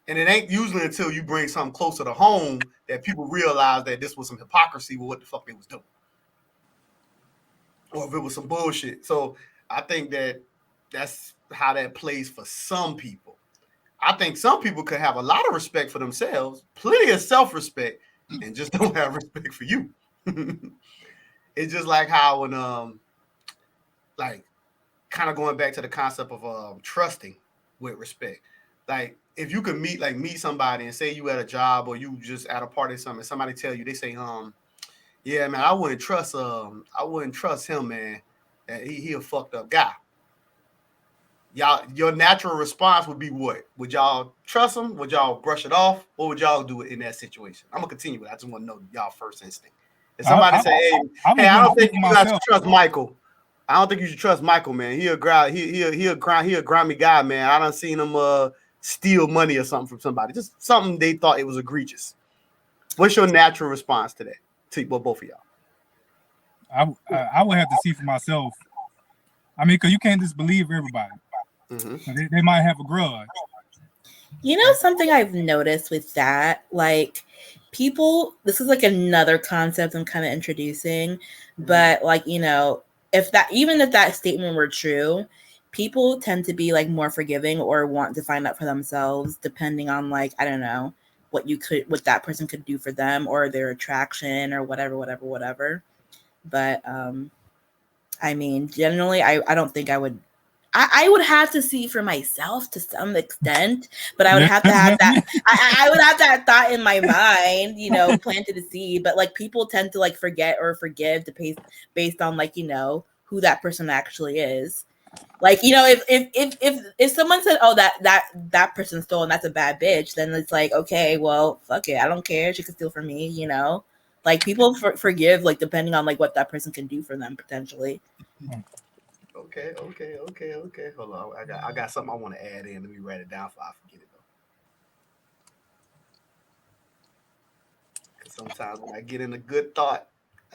And it ain't usually until you bring something closer to home that people realize that this was some hypocrisy with what the fuck they was doing. Or if it was some bullshit. So I think that's how that plays for some people. I think some people could have a lot of respect for themselves, plenty of self-respect, and just don't have respect for you. It's just like how when like kind of going back to the concept of trusting with respect. Like if you could meet somebody and say you at a job or you just at a party or something, somebody tell you they say, yeah, man, I wouldn't trust him, man. He a fucked up guy. Y'all, your natural response would be what? Would y'all trust him? Would y'all brush it off? What would y'all do in that situation? I'm gonna continue with. I just want to know y'all first instinct. If somebody say, "Hey, I don't think you got to trust Michael. I don't think you should trust Michael, man. He a grimy guy, man. I done seen him steal money or something from somebody. Just something they thought it was egregious." What's your natural response to that? To both of y'all. I would have to see for myself. I mean, because you can't just believe everybody. Mm-hmm. They might have a grudge. You know, something I've noticed with that, like people, this is like another concept I'm kind of introducing, but like, you know, if that statement were true, people tend to be like more forgiving or want to find out for themselves, depending on like, I don't know, what that person could do for them or their attraction or whatever. But, I mean, generally, I don't think I would. I would have to see for myself to some extent, but I would have to have that. I would have that thought in my mind, you know, planted a seed. But like people tend to like forget or forgive based on like, you know, who that person actually is. Like, you know, if someone said, "Oh, that person stole and that's a bad bitch," then it's like, okay, well, fuck it, I don't care. She could steal from me, you know. Like people forgive, like depending on like what that person can do for them potentially. Okay. Hold on, I got something I want to add in. Let me write it down before I forget it though. Because sometimes when I get in a good thought,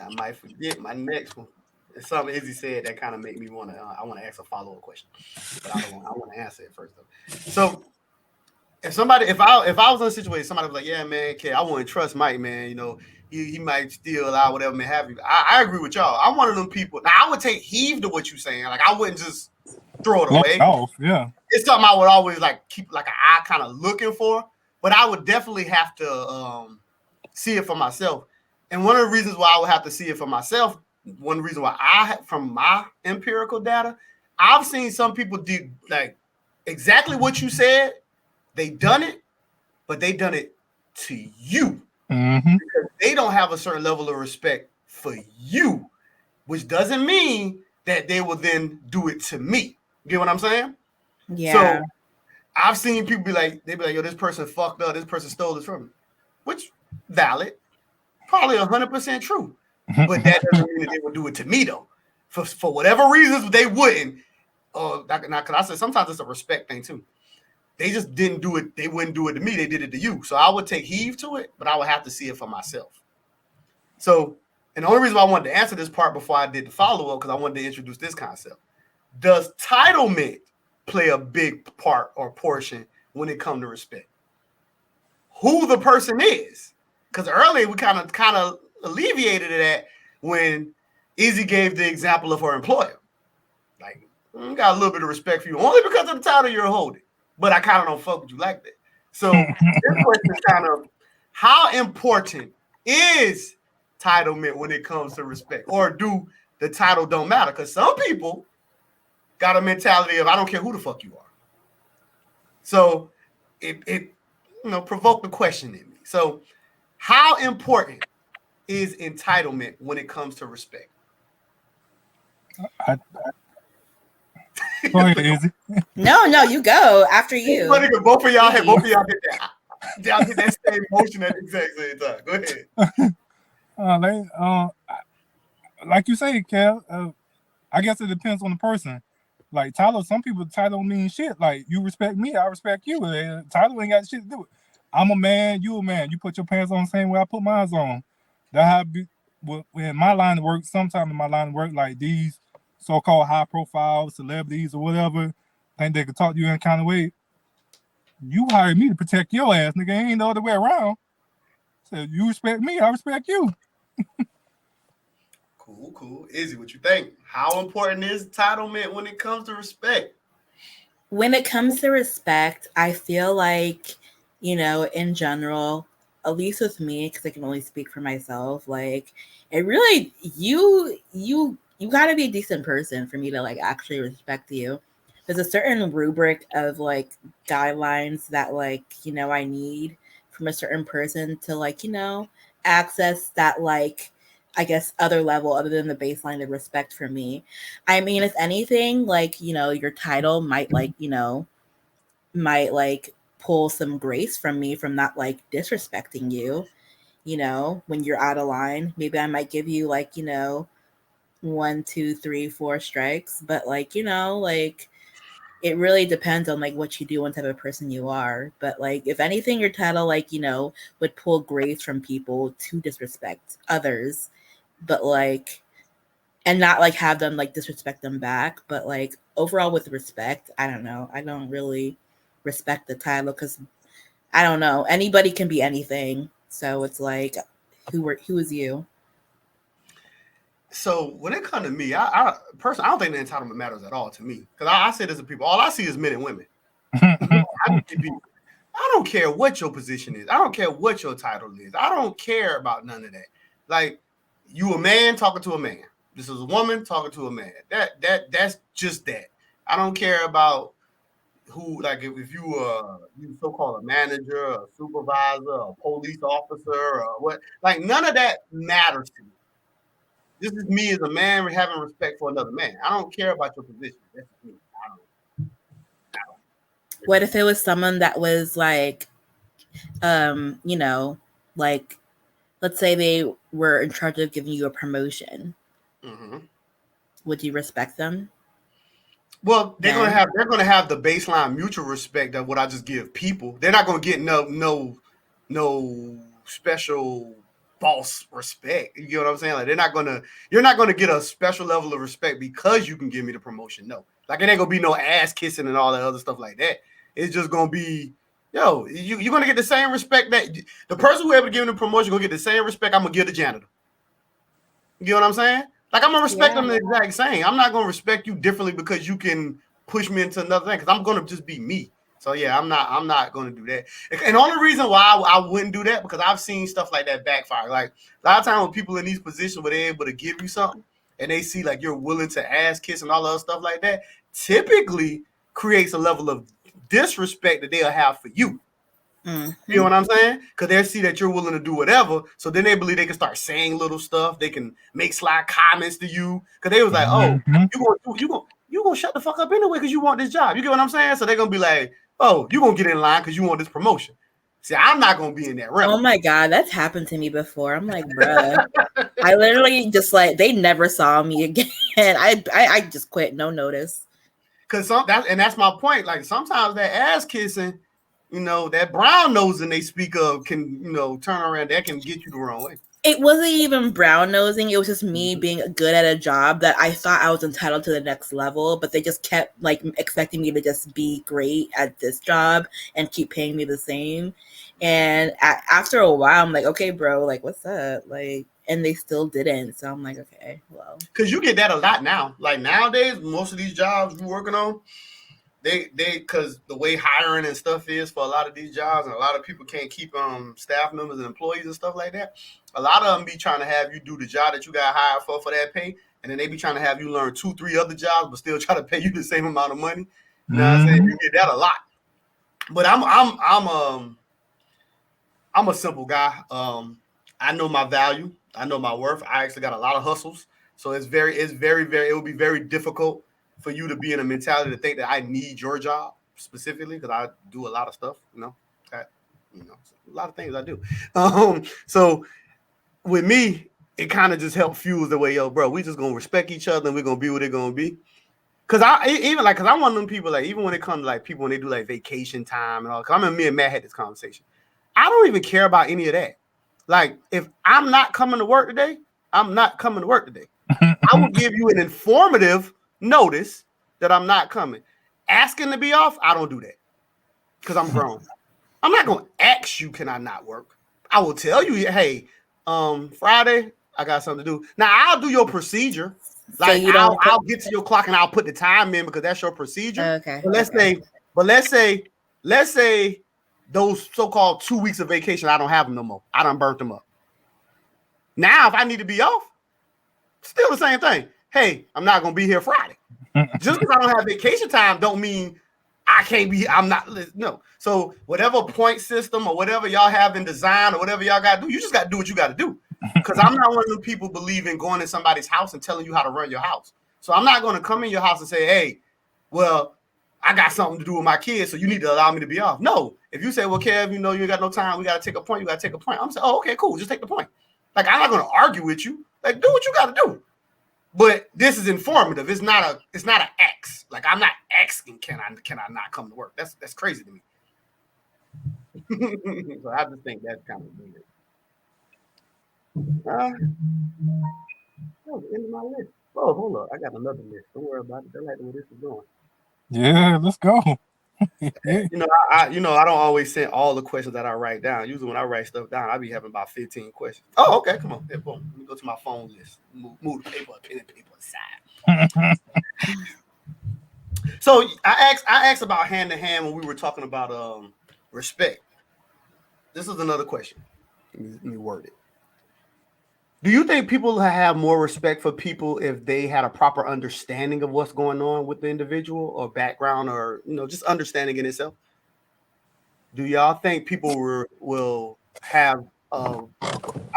I might forget my next one. It's something Izzy said that kind of made me want to. I want to ask a follow-up question, but I want to answer it first though. So if I was in a situation, somebody was like, "Yeah, man, okay, I wouldn't trust Mike, man. You know, he might steal out, whatever may have you." I agree with y'all. I'm one of them people. Now I would take heed to what you're saying. Like I wouldn't just throw it away. Yeah, it's something I would always like keep like an eye kind of looking for. But I would definitely have to see it for myself. And one of the reasons why I would have to see it for myself, one reason why from my empirical data, I've seen some people do like exactly what you said. They done it, but they done it to you. Because they don't have a certain level of respect for you, which doesn't mean that they will then do it to me. Get what I'm saying? Yeah. So I've seen people they be like, yo, this person fucked up. This person stole this from me, which valid, probably 100% true. But that doesn't mean that they would do it to me though. For whatever reasons they wouldn't. Because I said sometimes it's a respect thing too. They just didn't do it. They wouldn't do it to me. They did it to you. So I would take heed to it, but I would have to see it for myself. So, and the only reason why I wanted to answer this part before I did the follow up because I wanted to introduce this concept. Does titlement play a big part or portion when it comes to respect? Who the person is? Because earlier we kind of alleviated it at when Izzy gave the example of her employer. Like, I got a little bit of respect for you only because of the title you're holding, but I kind of don't fuck with you like that. So this question is kind of how important is titlement when it comes to respect, or do the title don't matter? Because some people got a mentality of I don't care who the fuck you are. So it provoked the question in me. So how important is entitlement when it comes to respect? Go ahead, Izzy. No, you go after you. Both of y'all get that. Y'all get that same motion at the exact same time. Go ahead. Like you say, Kel, I guess it depends on the person. Like Tyler, some people title mean shit. Like you respect me, I respect you. Title ain't got shit to do with it. I'm a man, you a man. You put your pants on the same way I put mine on. That how in my line of work, sometimes in my line of work, like these so-called high-profile celebrities or whatever, think they could talk to you in a kind of way. You hired me to protect your ass, nigga. Ain't no other way around. So you respect me, I respect you. Cool. Izzy, what you think? How important is entitlement when it comes to respect? When it comes to respect, I feel like, in general, at least with me, because I can only speak for myself, like it really you gotta be a decent person for me to like actually respect you. There's a certain rubric of like guidelines that I need from a certain person to access that I guess other level other than the baseline of respect for me. I mean, if anything, your title might pull some grace from me from not disrespecting you, when you're out of line. Maybe I might give you 1, 2, 3, 4 strikes, but it really depends on what you do, what type of person you are. But if anything, your title would pull grace from people to disrespect others, but and not have them disrespect them back. But overall with respect, I don't know. I don't really respect the title because I don't know. Anybody can be anything. So it's who is you? So when it comes to me, I personally I don't think the entitlement matters at all to me. Because I say this to people, all I see is men and women. I don't care what your position is. I don't care what your title is. I don't care about none of that. Like you a man talking to a man. This is a woman talking to a man. That's just that. I don't care about who, like if you so-called a manager, a supervisor, a police officer, or what, like none of that matters to me. This is me as a man having respect for another man. I don't care about your position. That's me. I don't. What if it was someone that was let's say they were in charge of giving you a promotion? Mm-hmm. Would you respect them? Well, they're gonna have the baseline mutual respect of what I just give people. They're not gonna get no special false respect. You get what I'm saying? Like you're not gonna get a special level of respect because you can give me the promotion. No, like it ain't gonna be no ass kissing and all that other stuff like that. It's just gonna be, you're gonna get the same respect that the person who ever given the promotion gonna get the same respect I'm gonna give the janitor. You get what I'm saying? Like I'm gonna respect them the exact same. I'm not gonna respect you differently because you can push me into another thing. Because I'm gonna just be me. So yeah, I'm not gonna do that. And the only reason why I wouldn't do that because I've seen stuff like that backfire. Like a lot of times when people in these positions where they're able to give you something and they see like you're willing to ass kiss and all the other stuff like that, typically creates a level of disrespect that they'll have for you. Mm-hmm. You know what I'm saying? Because they see that you're willing to do whatever, so then they believe they can start saying little stuff. They can make sly comments to you because they was like, "Oh, you gonna you gonna shut the fuck up anyway because you want this job. You get what I'm saying? So they're gonna be like, oh, you gonna get in line because you want this promotion. See, I'm not gonna be in that realm. Oh my God, that's happened to me before. I'm like, bruh. I literally just like they never saw me again. I just quit, no notice. Cause that's my point. Like sometimes that ass kissing, that brown nosing they speak of can, turn around. That can get you the wrong way. It wasn't even brown nosing. It was just me being good at a job that I thought I was entitled to the next level, but they just kept like expecting me to just be great at this job and keep paying me the same. And after a while, I'm like, okay, bro, like, what's up? Like, and they still didn't. So I'm like, okay, well. Because you get that a lot now. Like nowadays, most of these jobs you're working on, because the way hiring and stuff is for a lot of these jobs, and a lot of people can't keep staff members and employees and stuff like that. A lot of them be trying to have you do the job that you got hired for that pay, and then they be trying to have you learn 2-3 other jobs, but still try to pay you the same amount of money. You know what I'm saying? You get that a lot. But I'm a simple guy. I know my value. I know my worth. I actually got a lot of hustles, so it's very, it would be very difficult for you to be in a mentality to think that I need your job specifically because I do a lot of stuff, a lot of things I do. So with me, it kind of just helped fuel the way, yo, bro, we just gonna respect each other and we're gonna be what it's gonna be. Cause I'm one of them people, like, even when it comes to like people when they do like vacation time and all, cause I remember me and Matt had this conversation. I don't even care about any of that. Like, if I'm not coming to work today, I'm not coming to work today. I will give you an informative notice that I'm not coming. Asking to be off, I don't do that because I'm grown. I'm not going to ask you, can I not work? I will tell you, hey, Friday, I got something to do. Now, I'll do your procedure. Like, so I'll get to your clock and I'll put the time in because that's your procedure. Okay. But let's say those so-called 2 weeks of vacation, I don't have them no more. I done burnt them up. Now, if I need to be off, still the same thing. Hey, I'm not going to be here Friday. Just because I don't have vacation time don't mean I can't be, I'm not, no. So whatever point system or whatever y'all have in design or whatever y'all got to do, you just got to do what you got to do. Because I'm not one of the people believing going in somebody's house and telling you how to run your house. So I'm not going to come in your house and say, hey, well, I got something to do with my kids, so you need to allow me to be off. No. If you say, well, Kev, you ain't got no time, we got to take a point, you got to take a point. I'm saying, oh, okay, cool, just take the point. Like, I'm not going to argue with you. Like, do what you got to do. But this is informative. It's not an X. Like, I'm not asking, can I not come to work? That's crazy to me. So I just think that's kind of weird. That was the end of my list. Oh, hold up. I got another list. Don't worry about it. They like where this is going. Yeah, let's go. I don't always send all the questions that I write down. Usually when I write stuff down, I be having about 15 questions. Oh, okay. Come on. Here, boom. Let me go to my phone list. Move the paper, pen and paper aside. So I asked about hand to hand when we were talking about respect. This is another question. Let me word it. Do you think people have more respect for people if they had a proper understanding of what's going on with the individual or background or, just understanding in itself? Do y'all think people will have, I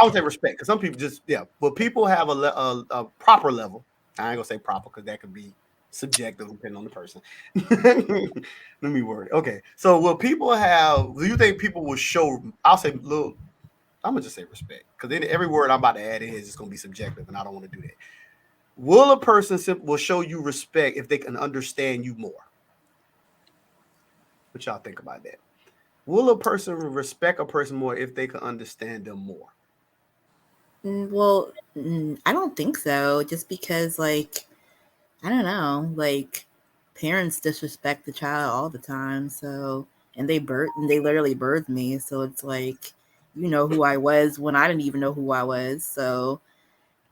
would say respect, because some people just, but people have a proper level. I ain't gonna say proper because that could be subjective depending on the person. Let me word it. Okay. So do you think people will show, I'll say little, I'm gonna just say respect because every word I'm about to add in is just gonna be subjective, and I don't want to do that. Will a person will show you respect if they can understand you more? What y'all think about that? Will a person respect a person more if they can understand them more? Well, I don't think so. Just because, like, I don't know, like, parents disrespect the child all the time. So, and they literally birthed me. So it's like, you know who I was when I didn't even know who I was. So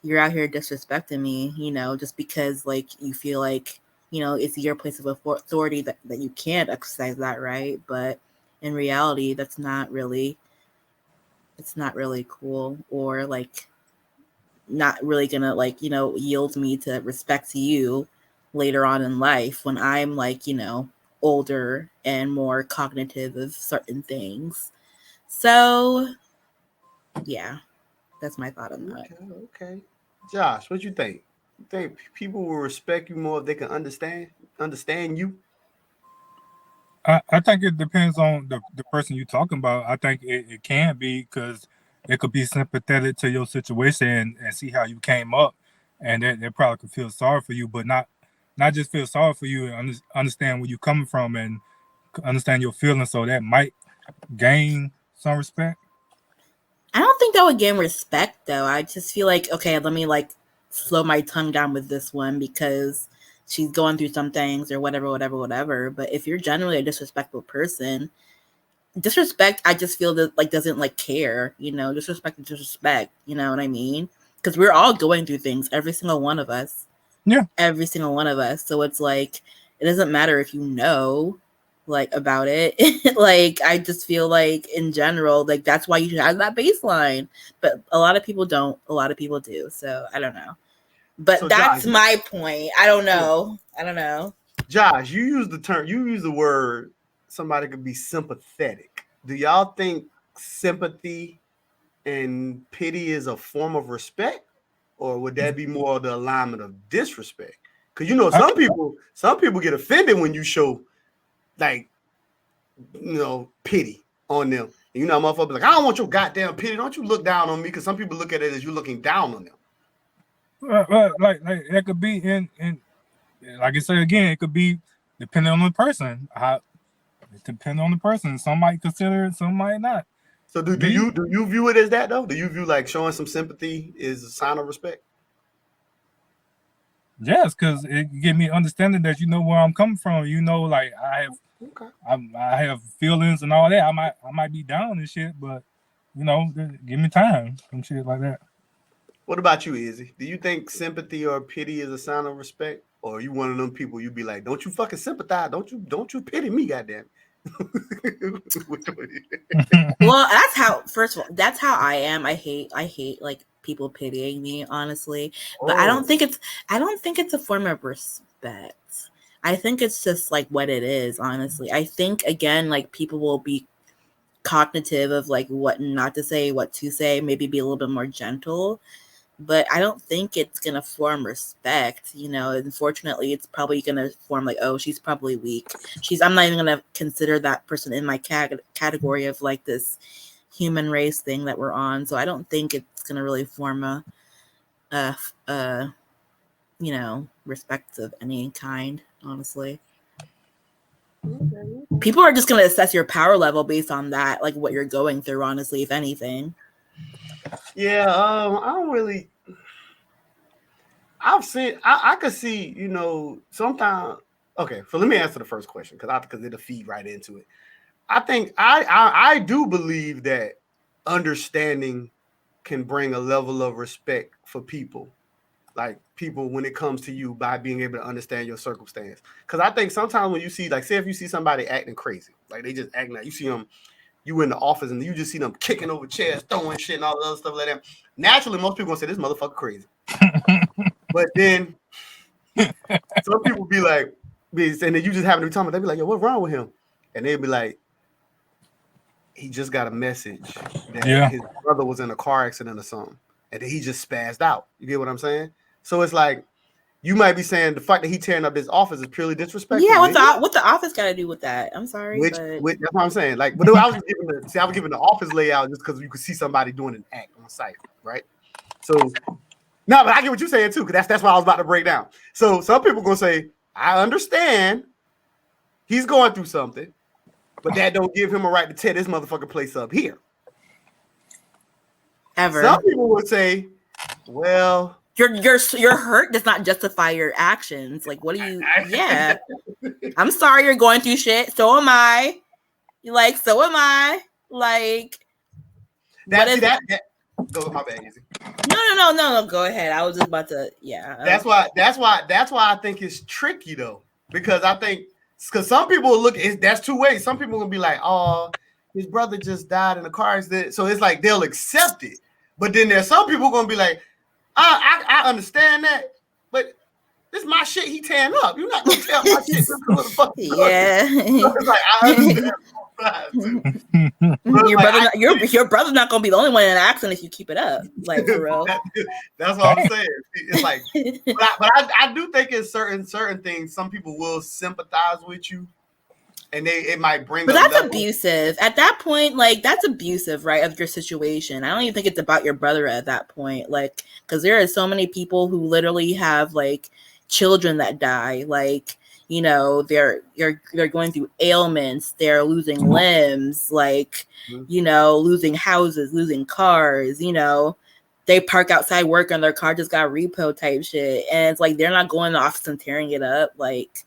you're out here disrespecting me, just because, like, you feel like, it's your place of authority that you can't exercise that right. But in reality, it's not really cool, or like not really gonna, like, yield me to respect to you later on in life when I'm, like, older and more cognitive of certain things. So yeah, that's my thought on that. Okay. Josh, what you think? You think people will respect you more if they can understand you? I think it depends on the person you're talking about. I think it can be because it could be sympathetic to your situation and see how you came up, and they probably could feel sorry for you, but not just feel sorry for you and understand where you're coming from and understand your feelings. So that might gain some respect. I don't think that would gain respect though. I just feel like, okay, let me like slow my tongue down with this one because she's going through some things or whatever, whatever, whatever. But if you're generally a disrespectful person, disrespect, I just feel that like doesn't like care, you know, disrespect is disrespect, you know what I mean? Because we're all going through things, every single one of us. Yeah. Every single one of us. So it's like it doesn't matter if you know like about it. Like I just feel like in general, like that's why you should have that baseline. But a lot of people don't. A lot of people do. So I don't know. But So that's Josh, my point. I don't yeah. know. I don't know. Josh, you use the word somebody could be sympathetic. Do y'all think sympathy and pity is a form of respect, or would that be more the alignment of disrespect? Because you know, I, some people get offended when you show like pity on them. And you know, motherfucker be like, I don't want your goddamn pity. Don't you look down on me? Because some people look at it as you looking down on them. like that could be in like I say again, it could be depending on the person. It depends on the person. Some might consider it, some might not. So do Me, you view it as that though? Do you view like showing some sympathy is a sign of respect? yes, because it give me understanding that you know where I'm coming from. You know, like Okay. I have feelings and all that. I might be down and shit, but you know, give me time and shit like that. What about you, Izzy? Do you think sympathy or pity is a sign of respect? Or are you one of them people you be like, don't you fucking sympathize? Don't you pity me, goddamn. Well, that's how first of all, that's how I am. I hate like people pitying me, honestly. But Oh, I don't think it's a form of respect. I think it's just like what it is, honestly. I think again, like people will be cognitive of like what not to say, what to say, maybe be a little bit more gentle. But I don't think it's gonna form respect, you know. Unfortunately, it's probably gonna form like, oh, she's probably weak. I'm not even gonna consider that person in my category of like this human race thing that we're on. So I don't think it's gonna really form a, a you know, respect of any kind, honestly. okay. People are just going to assess your power level based on that, like what you're going through, honestly, if anything. Yeah, I don't really. I've seen. I could see. Sometimes. Okay, so let me answer the first question because it'll feed right into it. I think I do believe that understanding can bring a level of respect for people, like people when it comes to you by being able to understand your circumstance. Because I think sometimes when you see, like, say if you see somebody acting crazy, like they just acting like you see them, you in the office and you just see them kicking over chairs, throwing shit and all the other stuff like that. Naturally, most people gonna say this motherfucker crazy. But then some people be like, and then you just happen to be talking, they be like, yo, what's wrong with him? And they'd be like, he just got a message that Yeah, his brother was in a car accident or something, and then he just spazzed out. You get what I'm saying? So it's like you might be saying the fact that he tearing up this office is purely disrespectful. Yeah, Maybe, what the office got to do with that? I'm sorry, but which that's what I'm saying. Like, but I was giving the office layout just because you could see somebody doing an act on site, right? So no, but I get what you're saying too, because that's what I was about to break down. So some people gonna say, I understand he's going through something, but that don't give him a right to tear this motherfucking place up here. ever. Some people would say, well, Your hurt does not justify your actions. Like, what do you? Yeah, I'm sorry you're going through shit. So am I. Like, so am I. Like, what that see if? that go with my bad, Izzy. No. Go ahead. I was just about to. Yeah. That's why I think it's tricky though, because I think because some people will look at that's two ways. Some people will be like, oh, his brother just died in a car accident, so it's like they'll accept it. But then there's some people gonna be like, I understand that, but this is my shit he tearing up. You're not gonna tear up my shit just because of the fucking brother. Yeah. So it's like I understand. sympathize to. Your brother's not gonna be the only one in an accident if you keep it up. Like for real. That's what I'm saying. It's like, but I do think in certain things, some people will sympathize with you, and it might bring. But that's abusive. At that point, like that's abusive, right? Of your situation. I don't even think it's about your brother at that point, like because there are so many people who literally have like children that die, like. You know, they're going through ailments, they're losing limbs, like, you know, losing houses, losing cars, you know, they park outside work and their car just got repo type shit. And it's like they're not going to the office and tearing it up, like,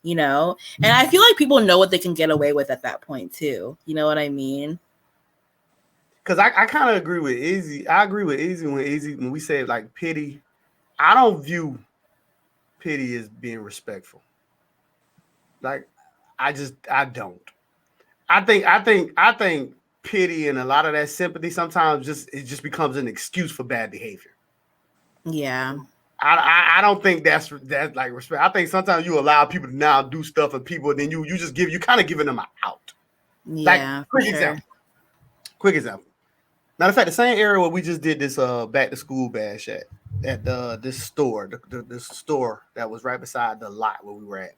you know. And I feel like people know what they can get away with at that point too. You know what I mean? Because I kind of agree with Izzy. I agree with Izzy when we say like pity. I don't view pity as being respectful. Like, I don't. I think pity and a lot of that sympathy sometimes it just becomes an excuse for bad behavior. Yeah. I don't think that's like respect. I think sometimes you allow people to now do stuff and people, then you kind of giving them an out. Yeah. Like, quick example. Matter of fact, the same area where we just did this back to school bash at this store, this store that was right beside the lot where we were at.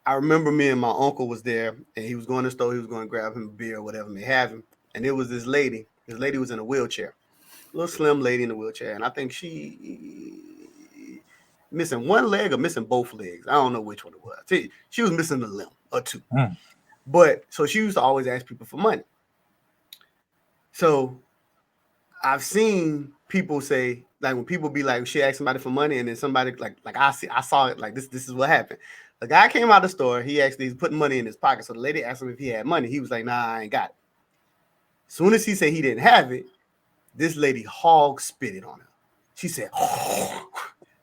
I remember me and my uncle was there, and he was going to the store. He was going to grab him a beer or whatever may have him. And it was this lady. This lady was in a wheelchair, a little slim lady in a wheelchair, and I think she missing one leg or missing both legs. I don't know which one it was. She was missing a limb or two. But so she used to always ask people for money. So I've seen people say, like when people be like, she asked somebody for money, and then somebody like I saw it like this is what happened. The guy came out of the store, he's putting money in his pocket. So the lady asked him if he had money. He was like, nah, I ain't got it. As soon as he said he didn't have it, this lady hog spitted on him. She said, oh,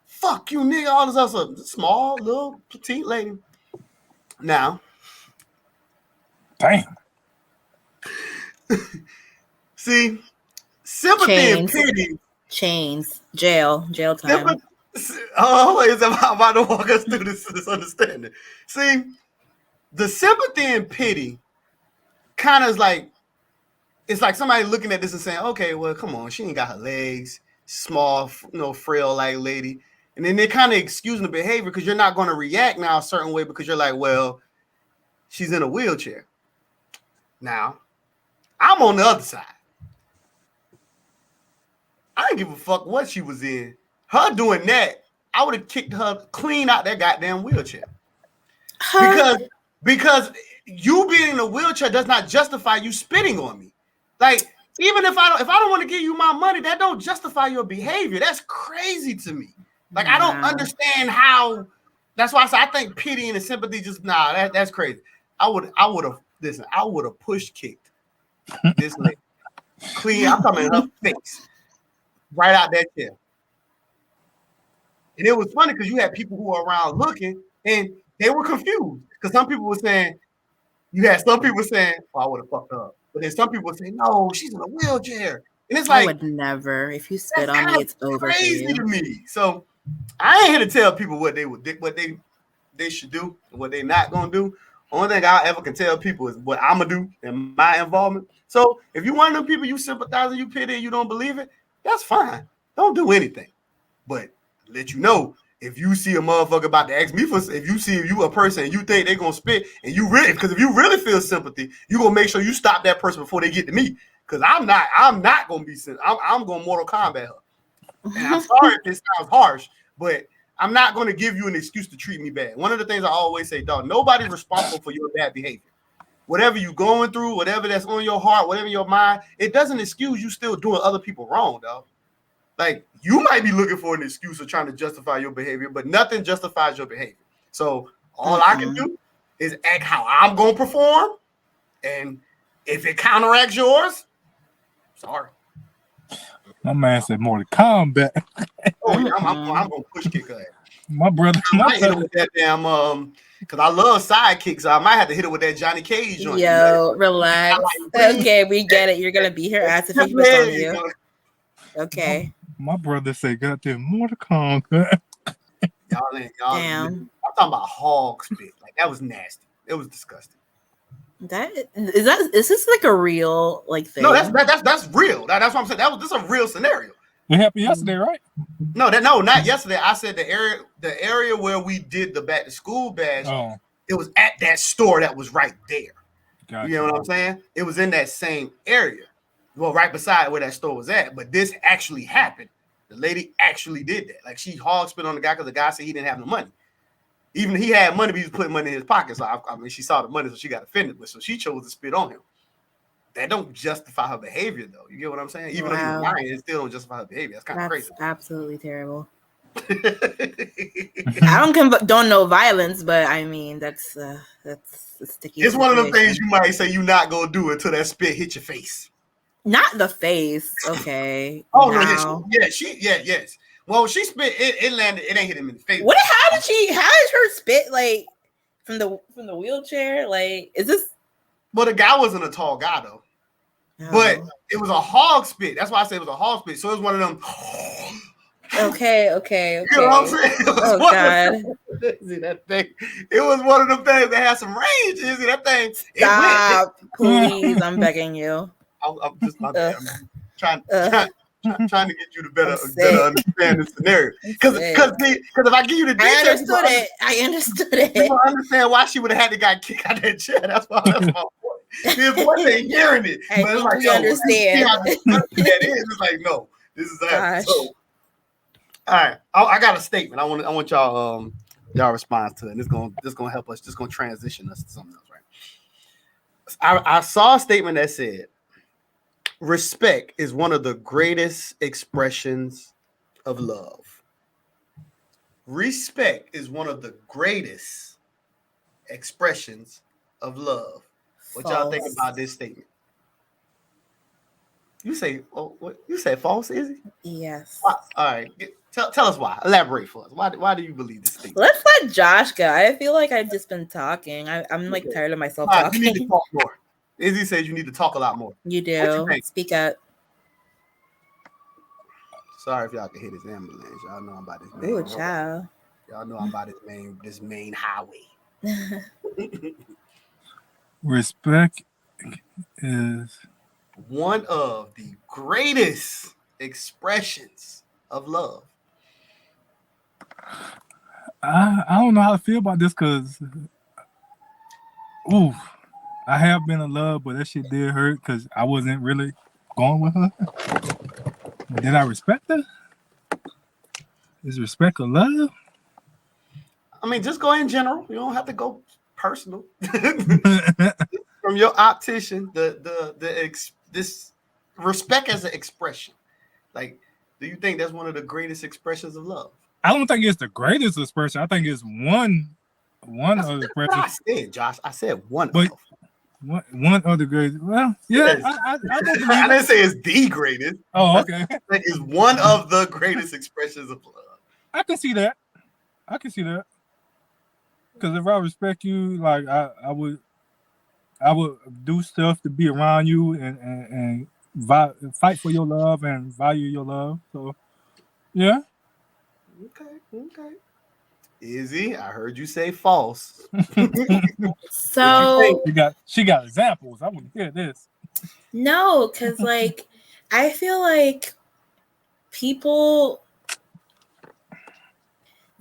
fuck you, nigga, all this other stuff. Small, little, petite lady. Now. Damn. See, sympathy and pity. Chains. Jail time. Oh, is about to walk us through this understanding. See, the sympathy and pity kind of is like, it's like somebody looking at this and saying, okay, well, come on, she ain't got her legs, small, frail like lady. And then they kind of excusing the behavior because you're not going to react now a certain way because you're like, well, she's in a wheelchair. Now, I'm on the other side. I didn't give a fuck what she was in. Her doing that, I would have kicked her clean out that goddamn wheelchair. Because you being in a wheelchair does not justify you spitting on me. Like, even if I don't want to give you my money, that don't justify your behavior. That's crazy to me. Like, I don't understand how. That's why I think pity and sympathy just that's crazy. I would have push kicked this lady. Clean, I'm talking in her face. Right out that chair. And it was funny because you had people who were around looking and they were confused. Because some people were saying, you had some people saying, oh, I would have fucked up. But then some people were saying, no, she's in a wheelchair. And it's like, I would never. If you spit on me, it's over. Crazy to me. So I ain't here to tell people what they should do and what they're not gonna do. Only thing I ever can tell people is what I'm gonna do and my involvement. So if you one of them people you sympathize and you pity and you don't believe it, that's fine. Don't do anything. But let you know, if you see a motherfucker about to ask me for, if you a person and you think they're gonna spit, and you really, because if you really feel sympathy, you gonna make sure you stop that person before they get to me. Because I'm not gonna be I'm gonna Mortal Kombat her. And I'm sorry if this sounds harsh, but I'm not gonna give you an excuse to treat me bad. One of the things I always say, dog, nobody's responsible for your bad behavior. Whatever you're going through, whatever that's on your heart, whatever in your mind, it doesn't excuse you still doing other people wrong, dog. Like, you might be looking for an excuse or trying to justify your behavior, but nothing justifies your behavior. So all I can do is act how I'm going to perform. And if it counteracts yours, sorry. My man said Mortal Kombat. Oh, yeah, I'm going to push kick her. My brother. I might hit him with that damn, because I love sidekicks, so I might have to hit it with that Johnny Cage joint. Yo, relax. Okay, we get it. You're going to beat her ass if he puts on you. Okay. My brother said, goddamn Mortal Kombat. Y'all. Damn. I'm talking about hog spit. Like, that was nasty. It was disgusting. Is this like a real like thing? No, that's real. That's what I'm saying. This is a real scenario. It happened yesterday, right? No, not yesterday. I said the area where we did the back to school bash. Oh, It was at that store that was right there. gotcha. You know what I'm saying? It was in that same area. Well, right beside where that store was at. But this actually happened. The lady actually did that. Like, she hog spit on the guy because the guy said he didn't have no money. Even he had money, but he was putting money in his pocket. So I mean, she saw the money, so she got offended. But so she chose to spit on him. That don't justify her behavior, though. You get what I'm saying? Even though he was lying, it still don't justify her behavior. That's kind of crazy. Absolutely terrible. I don't know violence, but I mean that's a sticky. It's one of them things you might say you're not gonna do until that spit hit your face. Not the face, okay. Oh no, yes. Well, she spit. It landed. It ain't hit him in the face. What? How did her spit like from the wheelchair? Like, is this? Well, the guy wasn't a tall guy though, but it was a hog spit. That's why I say it was a hog spit. So it was one of them. Okay. You know what I'm saying? Oh God! See that thing? It was one of them things that had some range. See that thing? Stop, please! I'm begging you. I'm just my bad. I'm trying to get you to better understand the scenario. Because if I give you the details, I understood it. You don't understand why she would have had the guy kick out that chair. That's my point. His voice ain't hearing it. But it's like, we understand. It's like, no, this is that. So, all right, I got a statement. I want y'all respond to it. And it's gonna help us. Just gonna transition us to something else, right? I saw a statement that said, respect is one of the greatest expressions of love. Respect is one of the greatest expressions of love. What y'all think about this statement? You say, what you say, false, Izzy? Yes. All right. Tell us why. Elaborate for us. Why do you believe this statement? Let's let Josh go. I feel like I've just been talking. I'm like tired of myself talking. You need to talk more. Izzy says you need to talk a lot more. You do. Speak up. Sorry if y'all can hear this ambulance. Y'all know I'm about this main. Ooh, child. Y'all know I'm about this main highway. Respect is one of the greatest expressions of love. I don't know how to feel about this because, I have been in love, but that shit did hurt because I wasn't really going with her. Did I respect her? Is respect a love? I mean, just go in general. You don't have to go personal. From your optician, this respect as an expression. Like, do you think that's one of the greatest expressions of love? I don't think it's the greatest expression. I think it's one of the expressions. I said, Josh. I said one. One of the greatest. Well, yeah, I didn't say it's the greatest. Oh, okay. That is one of the greatest expressions of love. I can see that. Because if I respect you, like I would do stuff to be around you and fight for your love and value your love. So, yeah. Okay. Izzy, I heard you say false. So she got examples. I want to hear this. No, because like I feel like people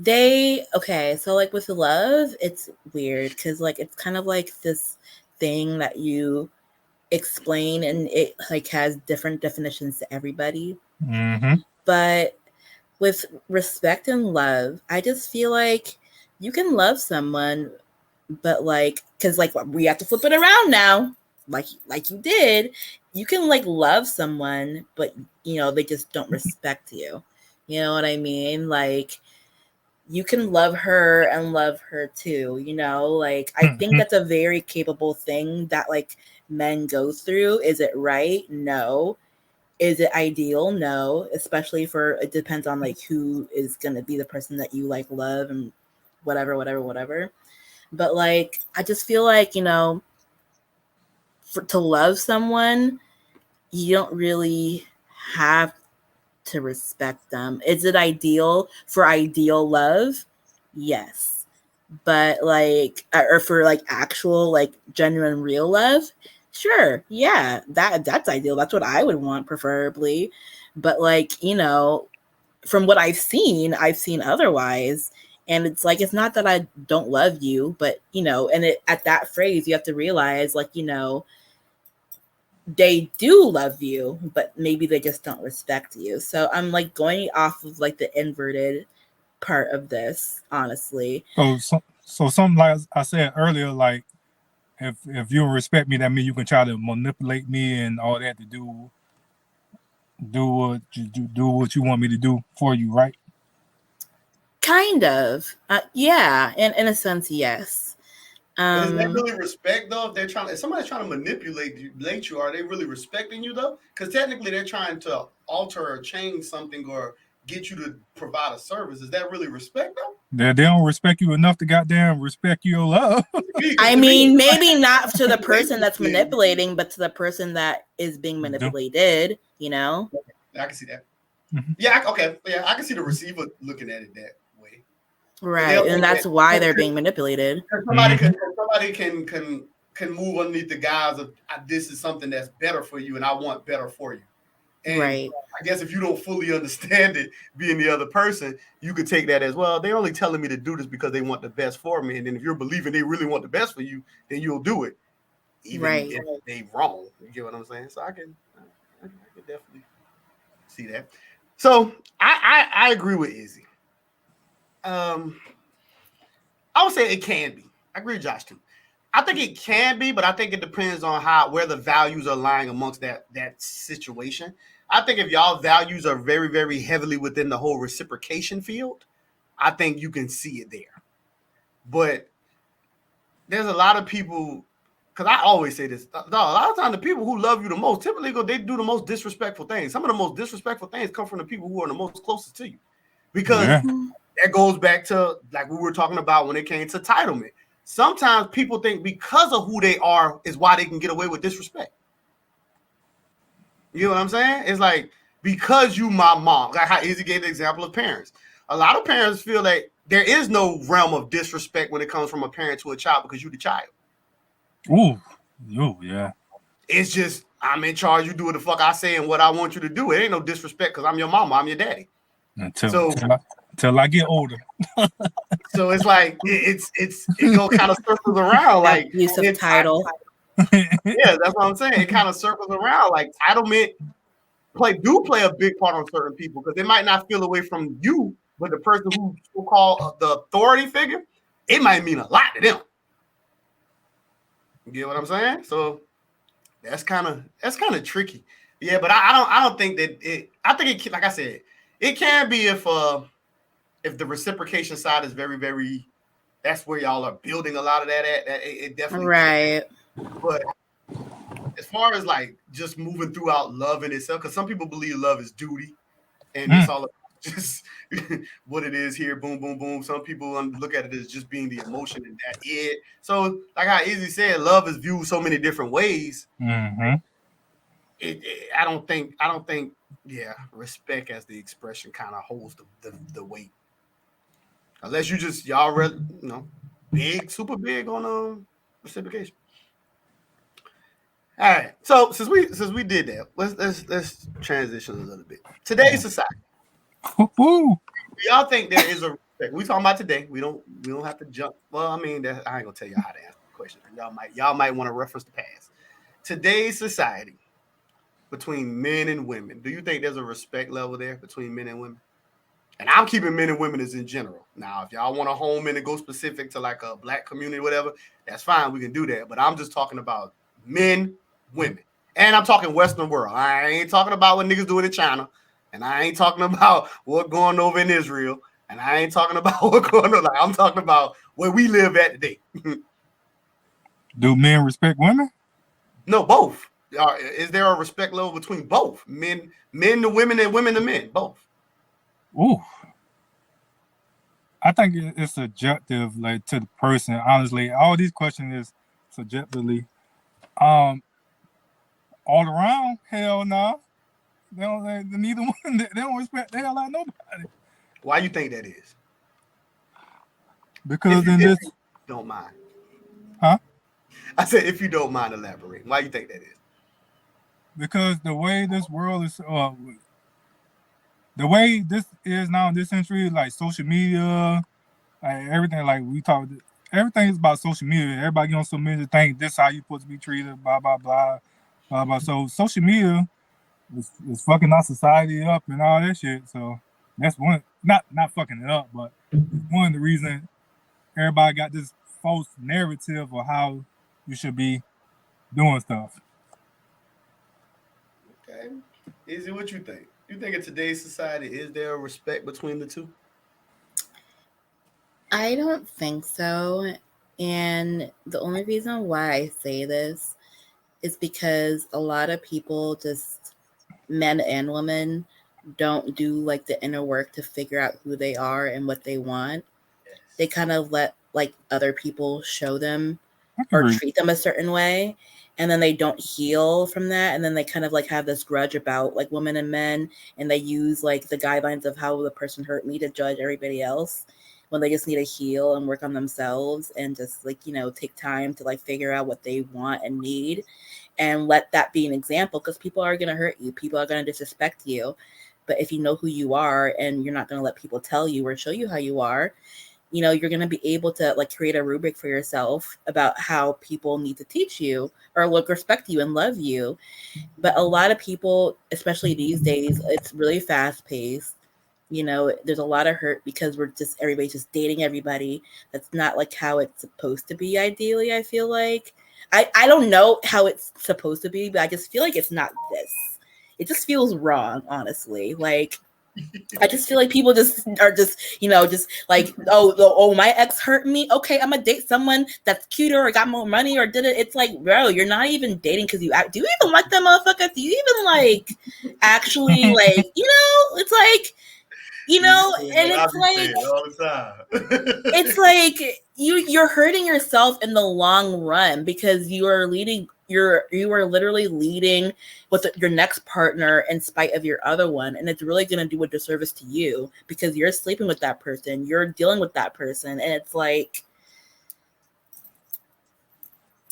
so like with love, it's weird because like it's kind of like this thing that you explain and it like has different definitions to everybody. Mm-hmm. But with respect and love, I just feel like you can love someone, but like, because like we have to flip it around now, like you did. You can like love someone, but you know they just don't respect you. You know what I mean? Like you can love her and love her too. You know, like I think that's a very capable thing that like men go through. Is it right? No. Is it ideal? No, especially it depends on like who is going to be the person that you like love and whatever. But like, I just feel like, you know, to love someone, you don't really have to respect them. Is it ideal for ideal love? Yes. but like, or for like actual, like genuine real love, sure, yeah, that's ideal. That's what I would want, preferably. But like, you know, from what I've seen otherwise. And it's like, it's not that I don't love you, but you know, and at that phrase, you have to realize, like, you know, they do love you, but maybe they just don't respect you. So I'm like going off of like the inverted part of this, honestly. So something like I said earlier, like if you don't respect me, that means you can try to manipulate me and all that to do what you want me to do for you, right? Kind of. Yeah, in a sense, yes. But is that really respect though? If somebody's trying to manipulate you, are they really respecting you though? Because technically they're trying to alter or change something or get you to provide a service. Is that really respect though? They don't respect you enough to goddamn respect your love. I To me, mean, maybe not to the person that's manipulation manipulating, but to the person that is being Do- manipulated, you know? I can see that. Mhm. Yeah, okay. Yeah, I can see the receiver looking at it that way. Right. And that's why they're being manipulated. Somebody can move underneath the guise of this is something that's better for you and I want better for you. And Right. I guess if you don't fully understand it, being the other person, you could take that as well. They're only telling me to do this because they want the best for me. And then if you're believing they really want the best for you, then you'll do it, even Right. if they wrong. You get what I'm saying? So I can definitely see that. So I agree with Izzy. I would say it can be. I agree with Josh too. I think it can be, but I think it depends on where the values are lying amongst that situation. I think if y'all values are very, very heavily within the whole reciprocation field, I think you can see it there. But there's a lot of people, because I always say this, a lot of times the people who love you the most, typically they do the most disrespectful things. Some of the most disrespectful things come from the people who are the most closest to you. Because Yeah. that goes back to like we were talking about when it came to entitlement. Sometimes people think because of who they are is why they can get away with disrespect. You know what I'm saying? It's like because you my mom, like how Izzy gave the example of parents. A lot of parents feel like there is no realm of disrespect when it comes from a parent to a child because you the child. Ooh. Yeah. It's just I'm in charge. You do what the fuck I say and what I want you to do. It ain't no disrespect because I'm your mama. I'm your daddy. Until So until I get older. so it's like it go kind of circles around like Abuse of title. yeah, that's what I'm saying. It kind of circles around like entitlement play a big part on certain people because they might not feel away from you, but the person who we'll call the authority figure, it might mean a lot to them. You get what I'm saying? So that's kind of tricky. Yeah, but I don't think that it. I think it like I said, it can be if the reciprocation side is very very. That's where y'all are building a lot of that at. That it definitely Right. can. But as far as like just moving throughout love in itself, because some people believe love is duty, and it's all about just what it is here. Boom, boom, boom. Some people look at it as just being the emotion and that it. So, like how Izzy said, love is viewed so many different ways. Mm-hmm. I don't think. Yeah, respect as the expression kind of holds the weight, unless you just y'all really big, super big on reciprocation. All right. So since we did that, let's transition a little bit. Today's society. Woo. Do y'all think there is a respect? We talking about today. We don't have to jump. Well, I mean, I ain't gonna tell you how to answer the question. Y'all might want to reference the past. Today's society between men and women. Do you think there's a respect level there between men and women? And I'm keeping men and women as in general. Now, if y'all want to home in and go specific to like a black community, whatever, that's fine. We can do that. But I'm just talking about men, women. And I'm talking Western world. I ain't talking about what niggas doing in China. And I ain't talking about what going over in Israel. And I ain't talking about what going on. Like I'm talking about where we live at today. Do men respect women? No, both. Is there a respect level between both? Men to women and women to men, both. Ooh. I think it's subjective, like to the person. Honestly, all these questions is subjectively. All around, hell no. They don't. Neither one. They don't respect the hell out of nobody. Why you think that is? Because in If this, you don't mind. huh? I said, if you don't mind elaborating, why you think that is? Because the way this world is, the way this is now in this century, like social media, like everything, like we talked, everything is about social media. Everybody on social media think this how you supposed to be treated, blah blah blah, blah blah. So social media is fucking our society up and all that shit. So that's one, not fucking it up, but it's one of the reasons everybody got this false narrative of how you should be doing stuff. Okay. Izzy, what you think? You think in today's society, is there a respect between the two? I don't think so. And the only reason why I say this is because a lot of people, just men and women, don't do like the inner work to figure out who they are and what they want. They Yes. kind of let like other people show them I can or agree. treat them a certain way, and then they don't heal from that, and then they kind of like have this grudge about like women and men, and they use like the guidelines of how the person hurt me to judge everybody else, when they just need to heal and work on themselves and just like, take time to like figure out what they want and need, and let that be an example, because people are going to hurt you, people are going to disrespect you. But if you know who you are and you're not going to let people tell you or show you how you are, you're going to be able to like create a rubric for yourself about how people need to teach you or look, respect you and love you. But a lot of people, especially these days, it's really fast paced. There's a lot of hurt because everybody's just dating everybody. That's not like how it's supposed to be, ideally, I feel like. I don't know how it's supposed to be, but I just feel like it's not this. It just feels wrong, honestly. Like, I just feel like people just are just like, oh, my ex hurt me. Okay, I'm gonna date someone that's cuter or got more money or did it. It's like, bro, you're not even dating because do you even like that motherfucker? Do you even like actually like, it's like, You saying and what I it's be like, saying all the it's time. like you're hurting yourself in the long run, because you are literally leading with your next partner in spite of your other one, and it's really going to do a disservice to you, because you're sleeping with that person, you're dealing with that person, and it's like,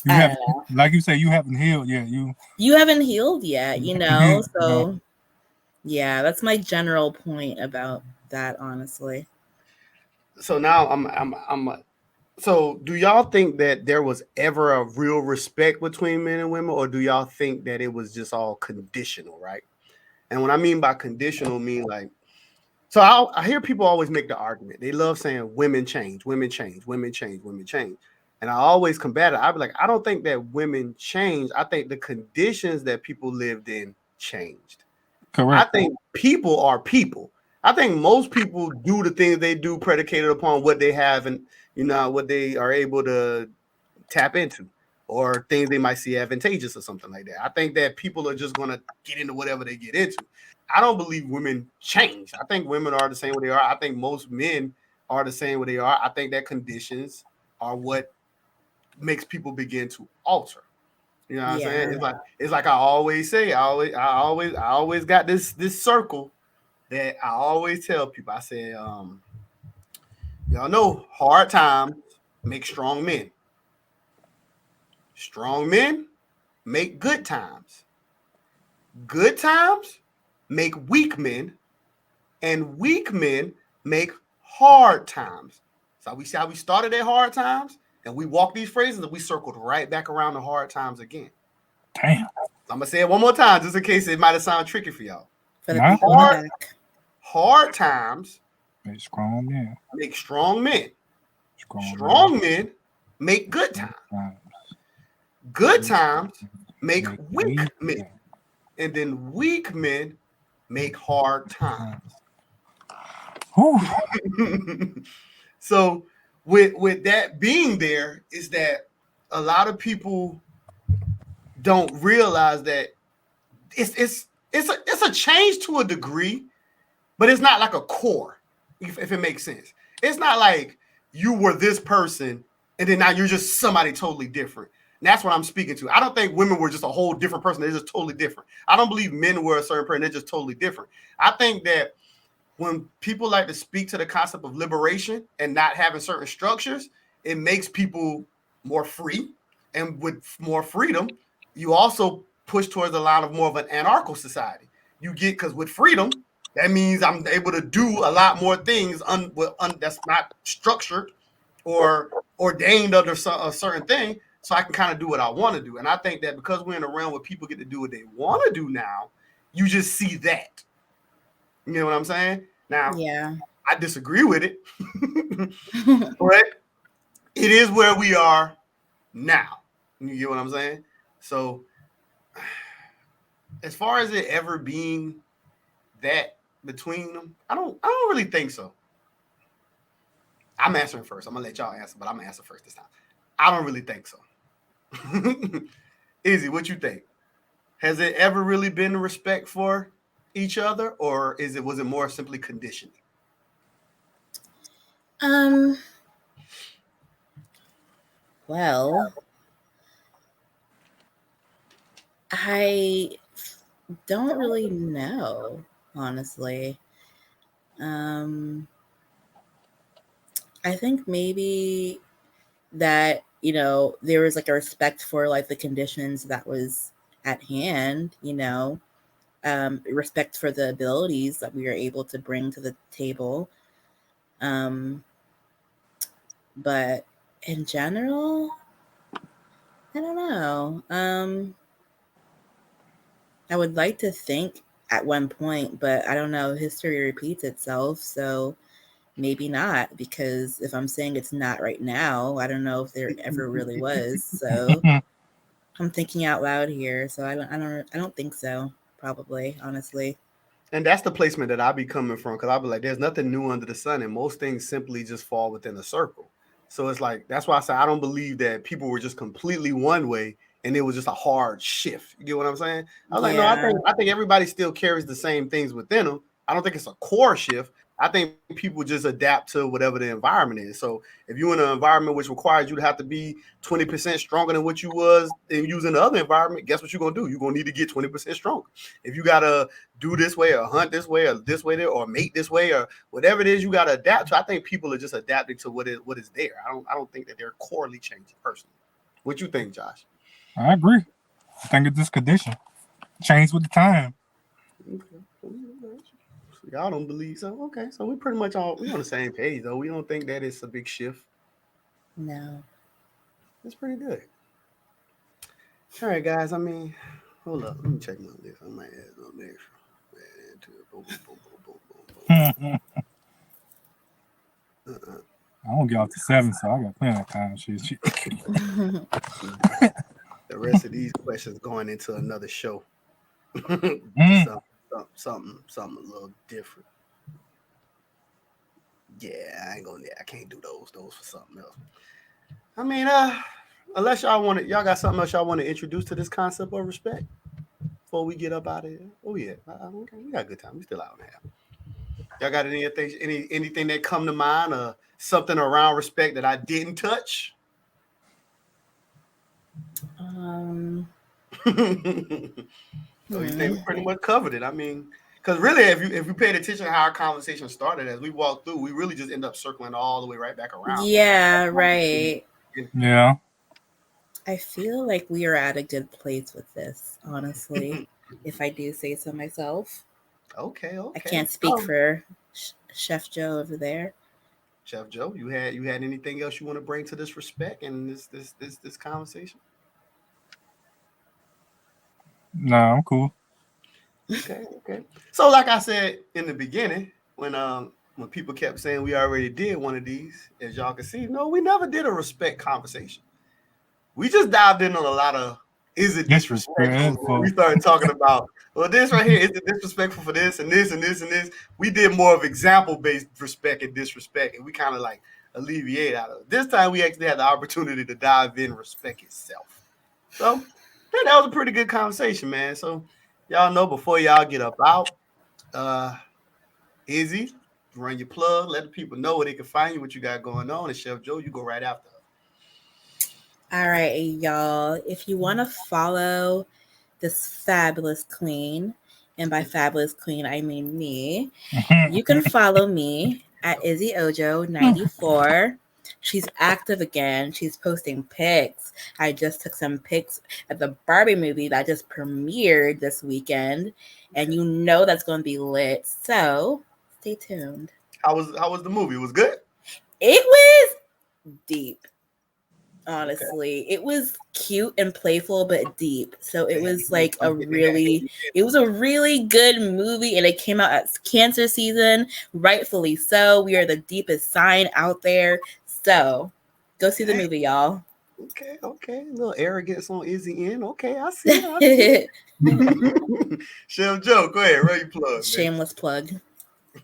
You I have, don't know, like you say, you haven't healed yet. you haven't healed yet, You haven't healed. so yeah, that's my general point about that, honestly. So now so do y'all think that there was ever a real respect between men and women, or do y'all think that it was just all conditional, right? And what I mean by conditional mean like, so I hear people always make the argument. They love saying women change, women change, women change, women change. And I always combat it. I be like, I don't think that women change. I think the conditions that people lived in changed. I Correct. think people are people. I think most people do the things they do predicated upon what they have and what they are able to tap into, or things they might see advantageous or something like that. I think that people are just gonna get into whatever they get into. I don't believe women change. I think women are the same way they are. I think most men are the same way they are. I think that conditions are what makes people begin to alter. You know what I'm saying? Yeah. It's like I always say, I always got this circle that I always tell people. I say, y'all know hard times make strong men. Strong men make good times. Good times make weak men, and weak men make hard times. So we see how we started at hard times, and we walked these phrases, and we circled right back around to hard times again. Damn. So I'm gonna say it one more time, just in case it might have sounded tricky for y'all. For the Nah. people in the Hard back. hard times It's strong, yeah. make strong men. Strong, yeah. Strong men make good times. Uh, Good times make Make weak weak. men. And then weak men make hard times. Whew. So with that being there is that a lot of people don't realize that it's a change to a degree, but it's not like a core, if it makes sense. It's not like you were this person and then now you're just somebody totally different. And that's what I'm speaking to. I don't think women were just a whole different person. They're just totally different. I don't believe men were a certain person. They're just totally different. I think that when people like to speak to the concept of liberation and not having certain structures, it makes people more free. And with more freedom, you also push towards a line of more of an anarcho society. You get, because with freedom, that means I'm able to do a lot more things that's not structured or ordained under a certain thing, so I can kind of do what I want to do. And I think that because we're in a realm where people get to do what they want to do now, you just see that. You know what I'm saying? Now, Yeah. I disagree with it, but it is where we are now. You get what I'm saying? So, as far as it ever being that between them, I don't really think so. I'm answering first. I'm gonna let y'all answer, but I'm gonna answer first this time. I don't really think so. Izzy, what you think? Has it ever really been respect for each other, or was it more simply conditioning? um well, I don't really know, honestly. um I think maybe that, there was like a respect for like the conditions that was at hand, respect for the abilities that we were able to bring to the table. um but in general, I don't know. I would like to think at one point, but I don't know, history repeats itself, so maybe not, because if I'm saying it's not right now, I don't know if there ever really was. So I'm thinking out loud here, so I don't think so. Probably, honestly. And that's the placement that I be coming from, because I be like, there's nothing new under the sun, and most things simply just fall within a circle. So it's like that's why I say I don't believe that people were just completely one way and it was just a hard shift. You get what I'm saying? I was like, no, I Yeah, think I think everybody still carries the same things within them. I don't think it's a core shift. I think people just adapt to whatever the environment is. So if you're in an environment which requires you to have to be 20% stronger than what you was in using the other environment, guess what you're gonna do? You're gonna need to get 20% stronger. If you gotta do this way or hunt this way there or mate this way or whatever it is you got to adapt to. I think people are just adapting to what is there. I don't think that they're corely changing personally. What you think, Josh? I agree. I think it's this condition changed with the time. Okay. So y'all don't believe so? Okay, so we pretty much we on the same page though. We don't think that it's a big shift. no. That's pretty good. All right, guys. I mean, hold up. Let me check my list. I might add something extra. Add into it. Boom, boom, boom, boom, boom, boom, I boom. won't get off to 7, so I got plenty of time. Shit. The rest of these questions going into another show. Mm. Something a little different. Yeah, I ain't gonna. I can't do those. Those for something else. I mean, unless y'all got something else y'all want to introduce to this concept of respect before we get up out of here. Oh yeah, okay, we got a good time. We still out on half. Y'all got anything that come to mind, or something around respect that I didn't touch? um So you think we hmm. pretty much covered it? I mean, because really, if you paid attention to how our conversation started, as we walked through, we really just end up circling all the way right back around. Yeah, right. Yeah. I feel like we are at a good place with this, honestly, if I do say so myself. Okay, I okay. can't speak for Chef Joe over there. Chef Joe, you had anything else you want to bring to this respect and this conversation? Nah, I'm cool. Okay, okay. So like I said in the beginning, when people kept saying we already did one of these, as y'all can see, no, we never did a respect conversation. We just dived in on a lot of is it disrespectful? We Disrespectful. started talking about, well, this right here, is it disrespectful for this and this and this and this? We did more of example based respect and disrespect, and we kind of like alleviate out of it. This time we actually had the opportunity to dive in respect itself. So that was a pretty good conversation, man. So y'all know before y'all get up out, uh, Izzy, run your plug, let the people know where they can find you, what you got going on, and Chef Joe, you go right after. All right, y'all. If you want to follow this fabulous queen, And by Fabulous Queen, I mean me. You can follow me at Izzy Ojo 94. She's active again. She's posting pics. I just took some pics at the Barbie movie that just premiered this weekend, and you know that's going to be lit. So stay tuned. How was the movie? It was good. It was deep. Honestly, it was cute and playful but deep. So it was like it was a really good movie, and it came out at cancer season, rightfully so. We are the deepest sign out there. So go see the movie, y'all. Okay. A little arrogance on Izzy in. Okay, I see it. Chef Joe, go ahead. Where you plug, man? Shameless plug.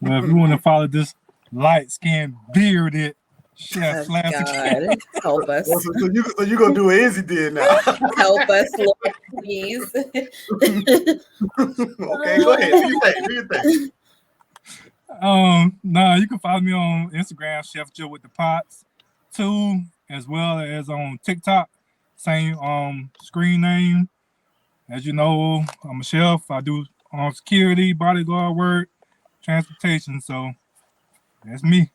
Well, if you want to follow this light-skinned, bearded chef Oh, God, help us. So you gonna do what Izzy did now? Help us, Lord, please. Okay, go ahead. Do your thing. You can follow me on Instagram, Chef Joe with the Pots, too, as well as on TikTok. Same screen name. As you know, I'm a chef. I do security, bodyguard work, transportation. So that's me.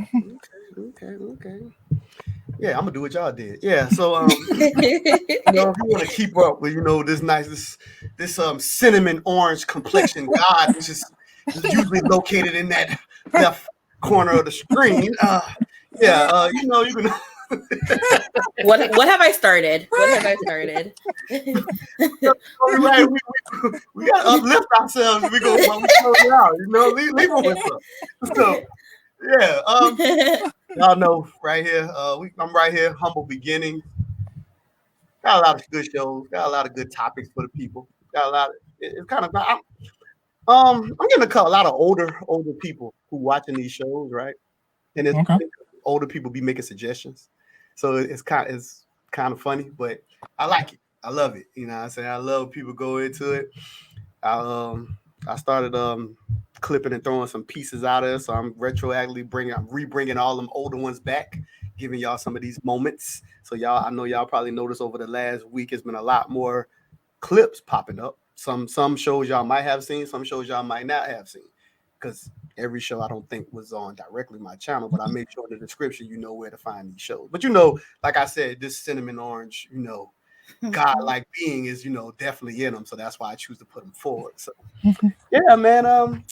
Okay. Yeah, I'm gonna do what y'all did. Yeah, so if you want to keep up with this cinnamon orange complexion god, which is usually located in that left corner of the screen. You can. What have I started? What have I started? Right, we gotta uplift ourselves. We go while we close it out. Leave them with us. So yeah, y'all know right here. I'm right here. Humble beginnings. Got a lot of good shows. Got a lot of good topics for the people. Got a lot. It's kind of. I'm getting a lot of older people who watching these shows, right? And it's older people be making suggestions, so it's kind of funny, but I like it. I love it. You know what I'm saying? I love people go into it. I started clipping and throwing some pieces out of it, so I'm re-bringing all them older ones back, giving y'all some of these moments. So I know y'all probably noticed over the last week, it's been a lot more clips popping up. Some shows y'all might have seen, some shows y'all might not have seen, because every show I don't think was on directly my channel, but I made sure in the description you know where to find these shows. But like I said, this cinnamon orange, God-like being is, definitely in them. So that's why I choose to put them forward. So yeah, man.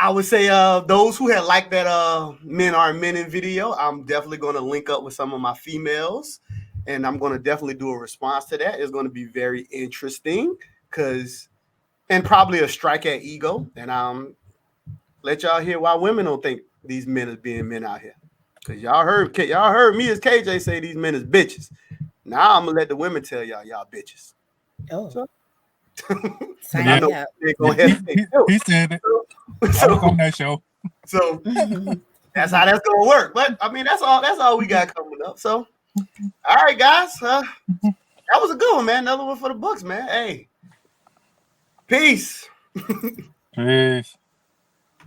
I would say those who had liked that Men Are Men in video, I'm definitely going to link up with some of my females, and I'm going to definitely do a response to that. It's going to be very interesting and probably a strike at ego. And let y'all hear why women don't think these men is being men out here. Because y'all heard me as KJ say these men is bitches. Now I'm gonna let the women tell y'all bitches. Oh, so, sign me up. He said it. I was on that show. So that's how that's gonna work. But I mean, that's all we got coming up. So, all right, guys, that was a good one, man. Another one for the books, man. Hey, peace. Peace.